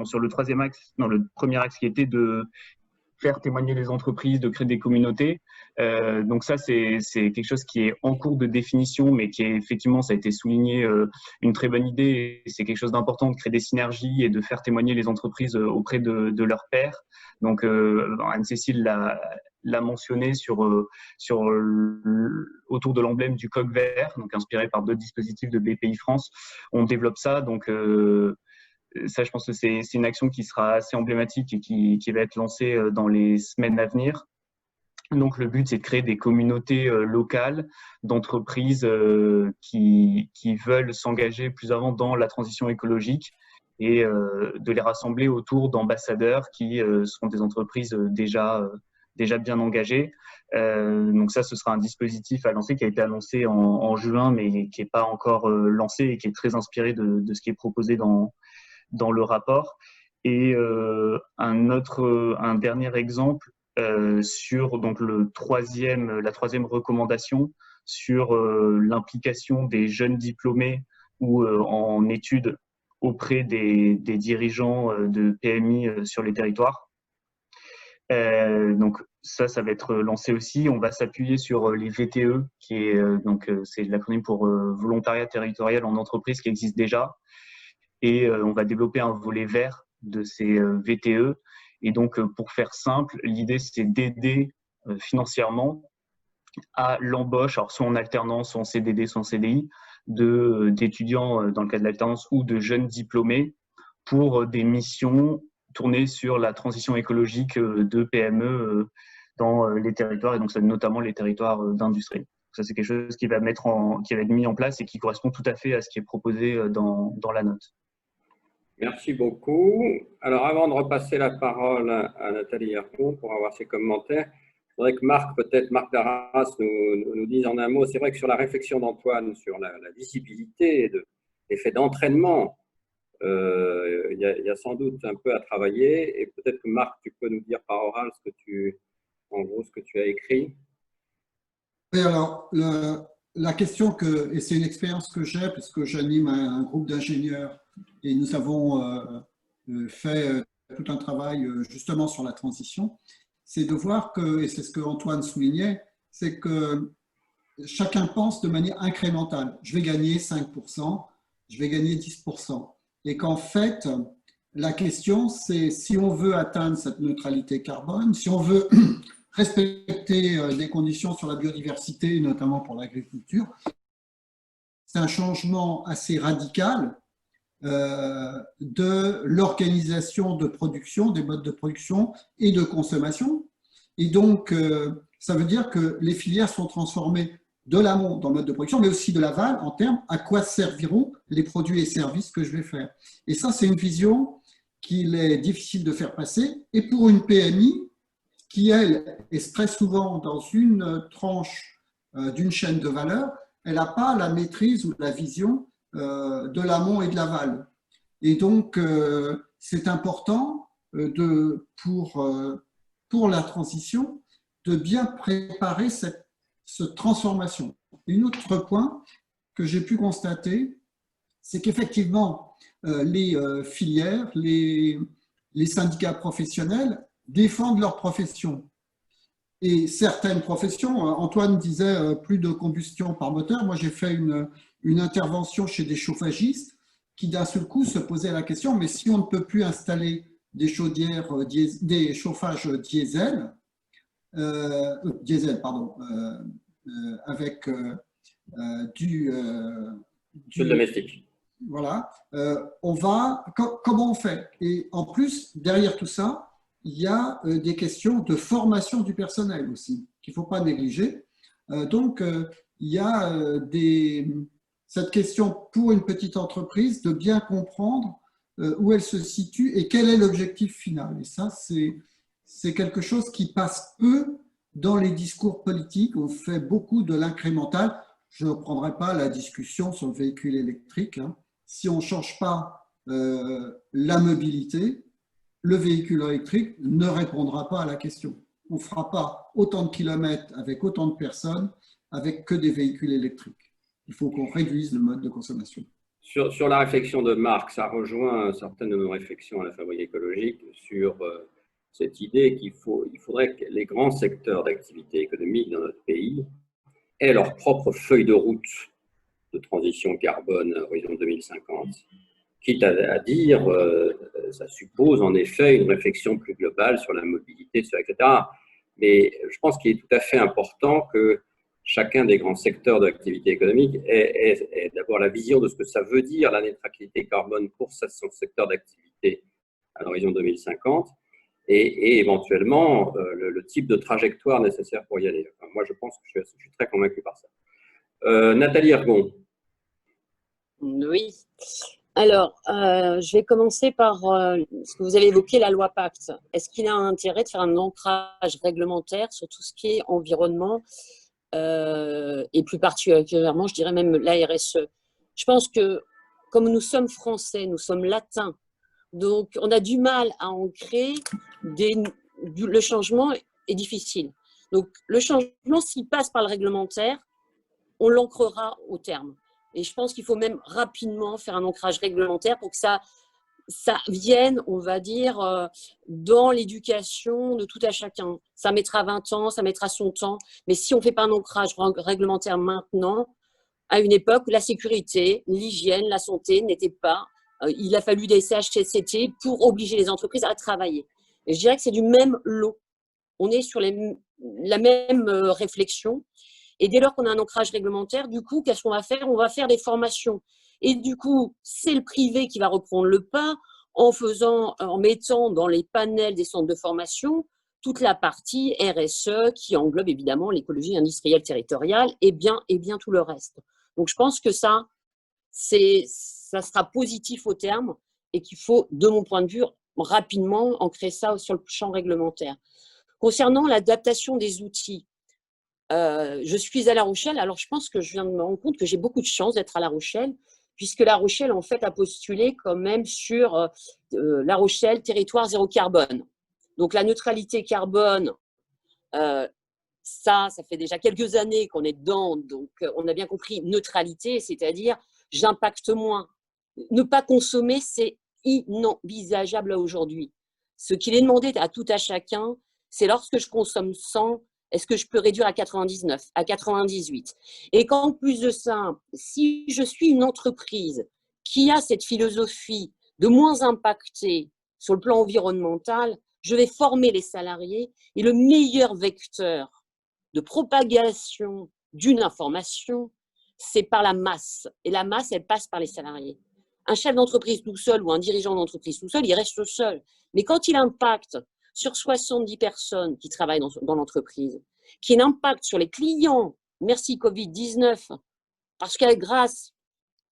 sur le troisième axe, le premier axe qui était faire témoigner les entreprises, de créer des communautés. Donc ça, c'est quelque chose qui est en cours de définition, mais qui est effectivement, ça a été souligné, une très bonne idée. C'est quelque chose d'important de créer des synergies et de faire témoigner les entreprises auprès de leurs pairs. Donc Anne-Cécile l'a mentionné autour de l'emblème du coq vert, donc inspiré par d'autres dispositifs de BPI France. On développe ça, donc ça, je pense que c'est une action qui sera assez emblématique et qui va être lancée dans les semaines à venir. Donc, le but, c'est de créer des communautés locales d'entreprises qui veulent s'engager plus avant dans la transition écologique et de les rassembler autour d'ambassadeurs qui seront des entreprises déjà bien engagées. Donc ça, ce sera un dispositif à lancer qui a été annoncé en juin, mais qui n'est pas encore lancé et qui est très inspiré de ce qui est proposé dans le rapport. Et un dernier exemple sur donc la troisième recommandation sur l'implication des jeunes diplômés ou en études auprès des dirigeants de PMI sur les territoires. Donc ça va être lancé aussi. On va s'appuyer sur les VTE, qui est c'est l'acronyme pour volontariat territorial en entreprise, qui existe déjà. Et on va développer un volet vert de ces VTE. Et donc, pour faire simple, l'idée, c'est d'aider financièrement à l'embauche, alors soit en alternance, soit en CDD, soit en CDI, d'étudiants dans le cadre de l'alternance ou de jeunes diplômés pour des missions tournées sur la transition écologique de PME dans les territoires, et donc notamment les territoires d'industrie. Ça, c'est quelque chose qui va être mis en place et qui correspond tout à fait à ce qui est proposé dans la note. Merci beaucoup. Alors, avant de repasser la parole à Nathalie Hercon pour avoir ses commentaires, je voudrais que Marc Darras nous dise en un mot. C'est vrai que sur la réflexion d'Antoine sur la visibilité et l'effet d'entraînement, il y a sans doute un peu à travailler. Et peut-être que Marc, tu peux nous dire par oral ce que tu as écrit. Oui, alors, la question et c'est une expérience que j'ai, puisque j'anime un groupe d'ingénieurs et nous avons fait tout un travail justement sur la transition, c'est de voir que, et c'est ce que Antoine soulignait, c'est que chacun pense de manière incrémentale. Je vais gagner 5%, je vais gagner 10%. Et qu'en fait, la question, c'est si on veut atteindre cette neutralité carbone, si on veut respecter des conditions sur la biodiversité, notamment pour l'agriculture, c'est un changement assez radical de l'organisation de production, des modes de production et de consommation. Et donc, ça veut dire que les filières sont transformées de l'amont dans le mode de production, mais aussi de l'aval en termes à quoi serviront les produits et services que je vais faire. Et ça, c'est une vision qu'il est difficile de faire passer. Et pour une PMI, qui, elle, est très souvent dans une tranche d'une chaîne de valeur, elle n'a pas la maîtrise ou la vision de l'amont et de l'aval. Et donc, c'est important pour la transition de bien préparer cette transformation. Un autre point que j'ai pu constater, c'est qu'effectivement, les filières, les syndicats professionnels défendent leur profession. Et certaines professions, Antoine disait plus de combustion par moteur. Moi, j'ai fait une intervention chez des chauffagistes qui, d'un seul coup, se posaient la question, mais si on ne peut plus installer des chaudières, des chauffages diesel, avec du domestique. Voilà. Comment on fait? Et en plus, derrière tout ça, il y a des questions de formation du personnel aussi, qu'il ne faut pas négliger. Donc, il y a cette question pour une petite entreprise de bien comprendre où elle se situe et quel est l'objectif final. Et ça, c'est quelque chose qui passe peu dans les discours politiques. On fait beaucoup de l'incrémental. Je ne reprendrai pas la discussion sur le véhicule électrique. Si on ne change pas la mobilité, le véhicule électrique ne répondra pas à la question. On ne fera pas autant de kilomètres avec autant de personnes avec que des véhicules électriques. Il faut qu'on réduise le mode de consommation. Sur la réflexion de Marc, ça rejoint certaines de nos réflexions à la Fabrique écologique sur cette idée qu'il faudrait que les grands secteurs d'activité économique dans notre pays aient leur propre feuille de route de transition carbone à horizon 2050. Quitte à dire, ça suppose en effet une réflexion plus globale sur la mobilité, etc. Mais je pense qu'il est tout à fait important que chacun des grands secteurs d'activité économique ait d'abord la vision de ce que ça veut dire la neutralité carbone pour son secteur d'activité à l'horizon 2050 et éventuellement le type de trajectoire nécessaire pour y aller. Enfin, moi, je pense que je suis très convaincu par ça. Nathalie Ergon. Oui. Alors, je vais commencer par ce que vous avez évoqué, la loi Pacte. Est-ce qu'il a un intérêt de faire un ancrage réglementaire sur tout ce qui est environnement et plus particulièrement, je dirais même la RSE? Je pense que comme nous sommes français, nous sommes latins, donc on a du mal à ancrer le changement est difficile. Donc le changement, s'il passe par le réglementaire, on l'ancrera au terme. Et je pense qu'il faut même rapidement faire un ancrage réglementaire pour que ça vienne, on va dire, dans l'éducation de tout à chacun. Ça mettra 20 ans, ça mettra son temps. Mais si on ne fait pas un ancrage réglementaire maintenant, à une époque où la sécurité, l'hygiène, la santé n'étaient pas, il a fallu des CHSCT pour obliger les entreprises à travailler. Et je dirais que c'est du même lot. On est sur la même réflexion. Et dès lors qu'on a un ancrage réglementaire, du coup, qu'est-ce qu'on va faire? On va faire des formations. Et du coup, c'est le privé qui va reprendre le pas en mettant dans les panels des centres de formation toute la partie RSE qui englobe évidemment l'écologie industrielle territoriale et bien tout le reste. Donc, je pense que ça sera positif au terme et qu'il faut, de mon point de vue, rapidement ancrer ça sur le champ réglementaire. Concernant l'adaptation des outils, je suis à La Rochelle, alors je pense que je viens de me rendre compte que j'ai beaucoup de chance d'être à La Rochelle, puisque La Rochelle, en fait, a postulé quand même sur La Rochelle, territoire zéro carbone. Donc, la neutralité carbone, ça fait déjà quelques années qu'on est dedans, donc on a bien compris neutralité, c'est-à-dire j'impacte moins. Ne pas consommer, c'est inenvisageable aujourd'hui. Ce qu'il est demandé à tout à chacun, c'est lorsque je consomme 100, est-ce que je peux réduire à 99, à 98? Et qu'en plus de ça, si je suis une entreprise qui a cette philosophie de moins impacter sur le plan environnemental, je vais former les salariés et le meilleur vecteur de propagation d'une information, c'est par la masse. Et la masse, elle passe par les salariés. Un chef d'entreprise tout seul ou un dirigeant d'entreprise tout seul, il reste seul. Mais quand il impacte sur 70 personnes qui travaillent dans l'entreprise, qui a un impact sur les clients, merci Covid-19, parce qu'à grâce,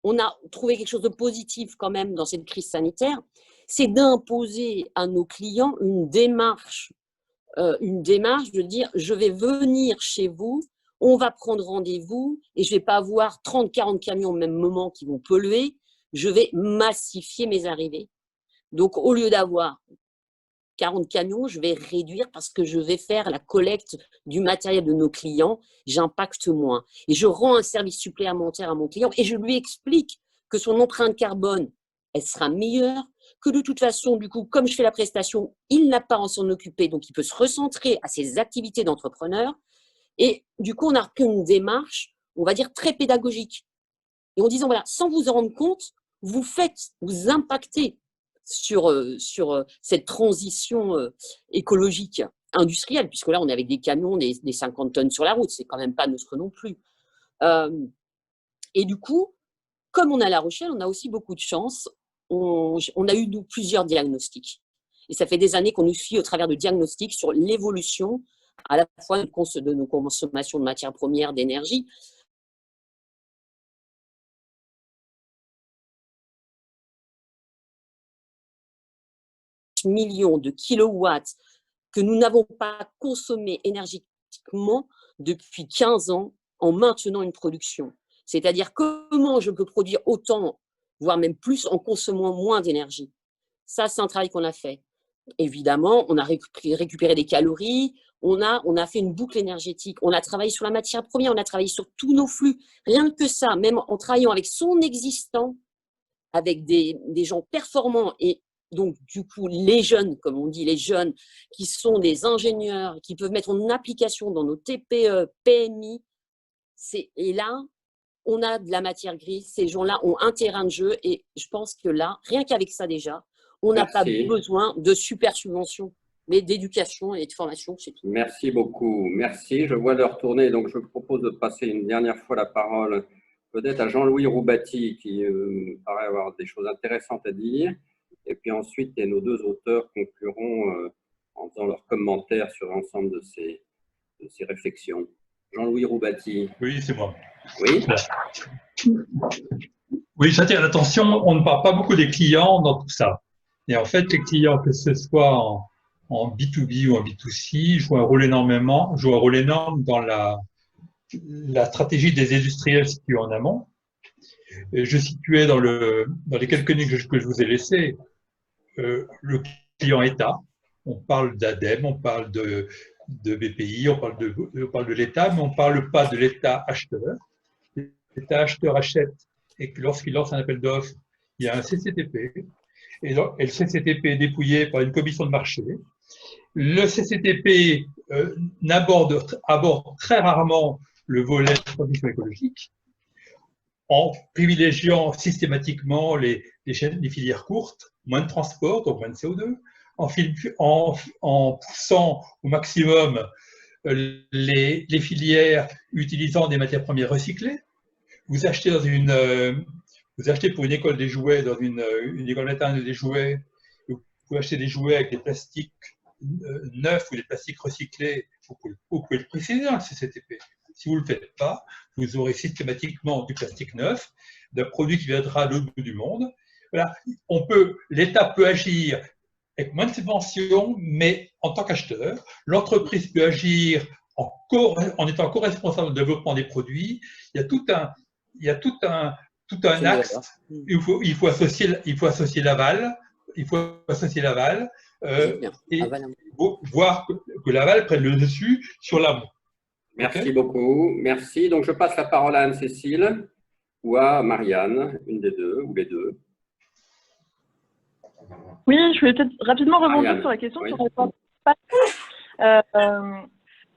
on a trouvé quelque chose de positif quand même dans cette crise sanitaire, c'est d'imposer à nos clients une démarche de dire je vais venir chez vous, on va prendre rendez-vous et je ne vais pas avoir 30-40 camions au même moment qui vont polluer, je vais massifier mes arrivées. Donc au lieu d'avoir 40 camions, je vais réduire parce que je vais faire la collecte du matériel de nos clients, j'impacte moins. Et je rends un service supplémentaire à mon client et je lui explique que son empreinte carbone, elle sera meilleure, que de toute façon, du coup, comme je fais la prestation, il n'a pas à s'en occuper, donc il peut se recentrer à ses activités d'entrepreneur. Et du coup, on a repris une démarche, on va dire, très pédagogique. Et en disant, voilà, sans vous en rendre compte, vous impactez sur cette transition écologique industrielle, puisque là, on est avec des camions, des 50 tonnes sur la route, c'est quand même pas neutre non plus. Et du coup, comme on a La Rochelle, on a aussi beaucoup de chance. On a eu plusieurs diagnostics. Et ça fait des années qu'on nous suit au travers de diagnostics sur l'évolution à la fois de nos consommations de matières premières, d'énergie, millions de kilowatts que nous n'avons pas consommé énergétiquement depuis 15 ans en maintenant une production. C'est-à-dire comment je peux produire autant, voire même plus, en consommant moins d'énergie. Ça, c'est un travail qu'on a fait. Évidemment, on a récupéré des calories, on a fait une boucle énergétique, on a travaillé sur la matière première, on a travaillé sur tous nos flux. Rien que ça, même en travaillant avec son existant, avec des gens performants et donc, du coup, les jeunes, comme on dit, les jeunes qui sont des ingénieurs, qui peuvent mettre en application dans nos TPE, PMI, et là, on a de la matière grise. Ces gens-là ont un terrain de jeu et je pense que là, rien qu'avec ça déjà, on n'a pas besoin de super subventions, mais d'éducation et de formation, c'est tout. Merci beaucoup. Merci. Je vois l'heure tourner, donc je propose de passer une dernière fois la parole peut-être à Jean-Louis Roubati, qui me paraît avoir des choses intéressantes à dire. Et puis ensuite, il y a nos deux auteurs concluront en faisant leurs commentaires sur l'ensemble de ces réflexions. Jean-Louis Roubati. Oui, c'est moi. Oui. Oui, j'attire l'attention, on ne parle pas beaucoup des clients dans tout ça. Et en fait, les clients, que ce soit en B2B ou en B2C, jouent un rôle énorme dans la stratégie des industriels situés en amont. Et je situais dans les quelques lignes que je vous ai laissées, le client État. On parle d'ADEME, on parle de BPI, on parle de l'État, mais on ne parle pas de l'État acheteur. L'État acheteur achète et que lorsqu'il lance un appel d'offres, il y a un CCTP et le CCTP est dépouillé par une commission de marché. Le CCTP aborde très rarement le volet transition écologique en privilégiant systématiquement les filières courtes, moins de transport, donc moins de CO2, en poussant au maximum les filières utilisant des matières premières recyclées. Vous achetez pour une école des jouets, dans une école maternelle des jouets, vous pouvez acheter des jouets avec des plastiques neufs ou des plastiques recyclés, vous pouvez le préciser dans le CCTP. Si vous ne le faites pas, vous aurez systématiquement du plastique neuf, d'un produit qui viendra de l'autre bout du monde. Voilà. L'État peut agir avec moins de subventions, mais en tant qu'acheteur, l'entreprise peut agir en étant co-responsable du développement des produits. Il y a tout un axe. Il faut associer l'aval. Il faut associer l'aval et voir que l'aval prenne le dessus sur l'amont. Merci beaucoup. Merci. Donc, je passe la parole à Anne-Cécile ou à Marianne, une des deux, ou les deux. Oui, je voulais peut-être rapidement rebondir sur la question sur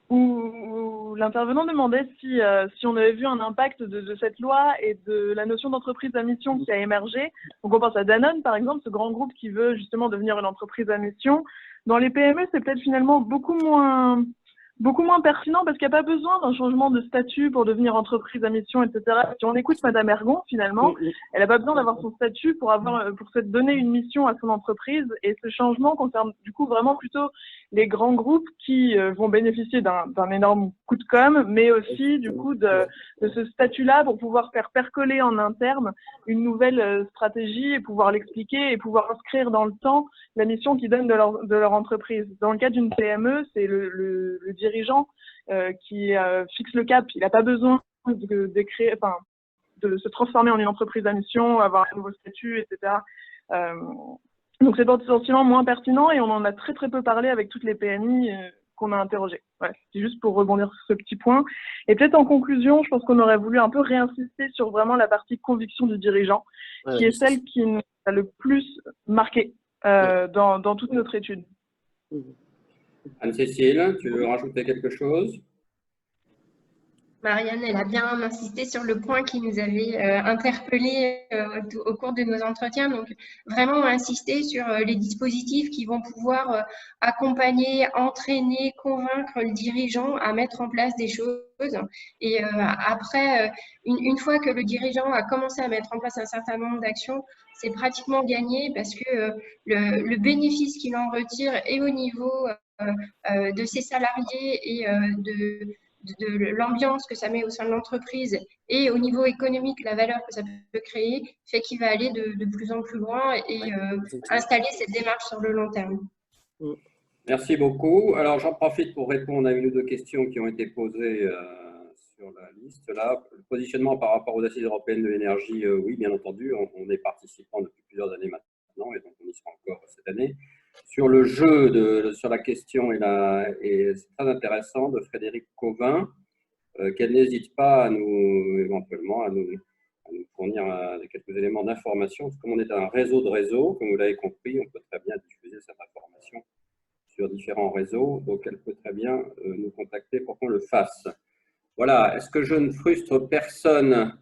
où l'intervenant demandait si on avait vu un impact de cette loi et de la notion d'entreprise à mission qui a émergé. Donc, on pense à Danone, par exemple, ce grand groupe qui veut justement devenir une entreprise à mission. Dans les PME, c'est peut-être finalement beaucoup moins pertinent parce qu'il n'y a pas besoin d'un changement de statut pour devenir entreprise à mission, etc. Si on écoute Madame Ergon, finalement, elle n'a pas besoin d'avoir son statut pour se donner une mission à son entreprise. Et ce changement concerne du coup vraiment plutôt les grands groupes qui vont bénéficier d'un énorme coup de com', mais aussi du coup de ce statut-là pour pouvoir faire percoler en interne une nouvelle stratégie et pouvoir l'expliquer et pouvoir inscrire dans le temps la mission qu'ils donnent de leur entreprise. Dans le cas d'une PME, c'est le dirigeant qui fixe le cap. Il n'a pas besoin de se transformer en une entreprise à mission, avoir un nouveau statut, etc. Donc c'est potentiellement moins pertinent et on en a très très peu parlé avec toutes les PMI qu'on a interrogées. Ouais, c'est juste pour rebondir sur ce petit point. Et peut-être en conclusion, je pense qu'on aurait voulu un peu réinsister sur vraiment la partie conviction du dirigeant, qui est celle qui nous a le plus marqué dans toute notre étude. Anne-Cécile, tu veux rajouter quelque chose? Marianne, elle a bien insisté sur le point qui nous avait interpellés au cours de nos entretiens. Donc, vraiment insister sur les dispositifs qui vont pouvoir accompagner, entraîner, convaincre le dirigeant à mettre en place des choses. Et après, une fois que le dirigeant a commencé à mettre en place un certain nombre d'actions, c'est pratiquement gagné parce que le bénéfice qu'il en retire est au niveau de ses salariés et de l'ambiance que ça met au sein de l'entreprise et au niveau économique, la valeur que ça peut créer, fait qu'il va aller de plus en plus loin et installer cette démarche sur le long terme. Merci beaucoup. Alors, j'en profite pour répondre à une ou deux questions qui ont été posées sur la liste. Là, le positionnement par rapport aux assises européennes de l'énergie, oui, bien entendu, on est participant depuis plusieurs années maintenant et donc on y sera encore cette année. Sur le jeu, sur la question, et c'est très intéressant, de Frédéric Cauvin, qu'elle n'hésite pas éventuellement à nous fournir quelques éléments d'information. Comme on est un réseau de réseaux, comme vous l'avez compris, on peut très bien diffuser cette information sur différents réseaux, donc elle peut très bien nous contacter pour qu'on le fasse. Voilà, est-ce que je ne frustre personne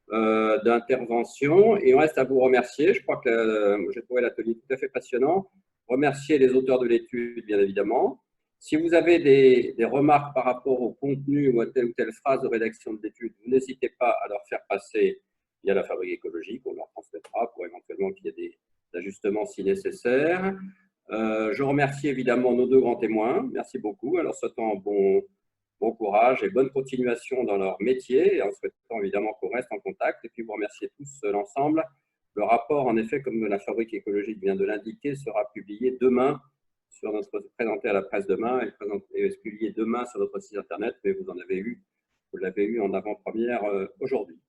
d'intervention? Et on reste à vous remercier. Je crois que j'ai trouvé l'atelier tout à fait passionnant. Remercier les auteurs de l'étude, bien évidemment. Si vous avez des remarques par rapport au contenu ou à telle ou telle phrase de rédaction de l'étude, vous n'hésitez pas à leur faire passer via la Fabrique écologique. On leur transmettra pour éventuellement qu'il y ait des ajustements si nécessaire. Je remercie évidemment nos deux grands témoins. Merci beaucoup. Alors, souhaitant bon courage et bonne continuation dans leur métier et en souhaitant évidemment qu'on reste en contact. Et puis, vous remerciez tous l'ensemble. Le rapport, en effet, comme la Fabrique écologique vient de l'indiquer, sera publié demain, présenté à la presse demain et publié demain sur notre site internet, mais vous l'avez eu en avant-première aujourd'hui.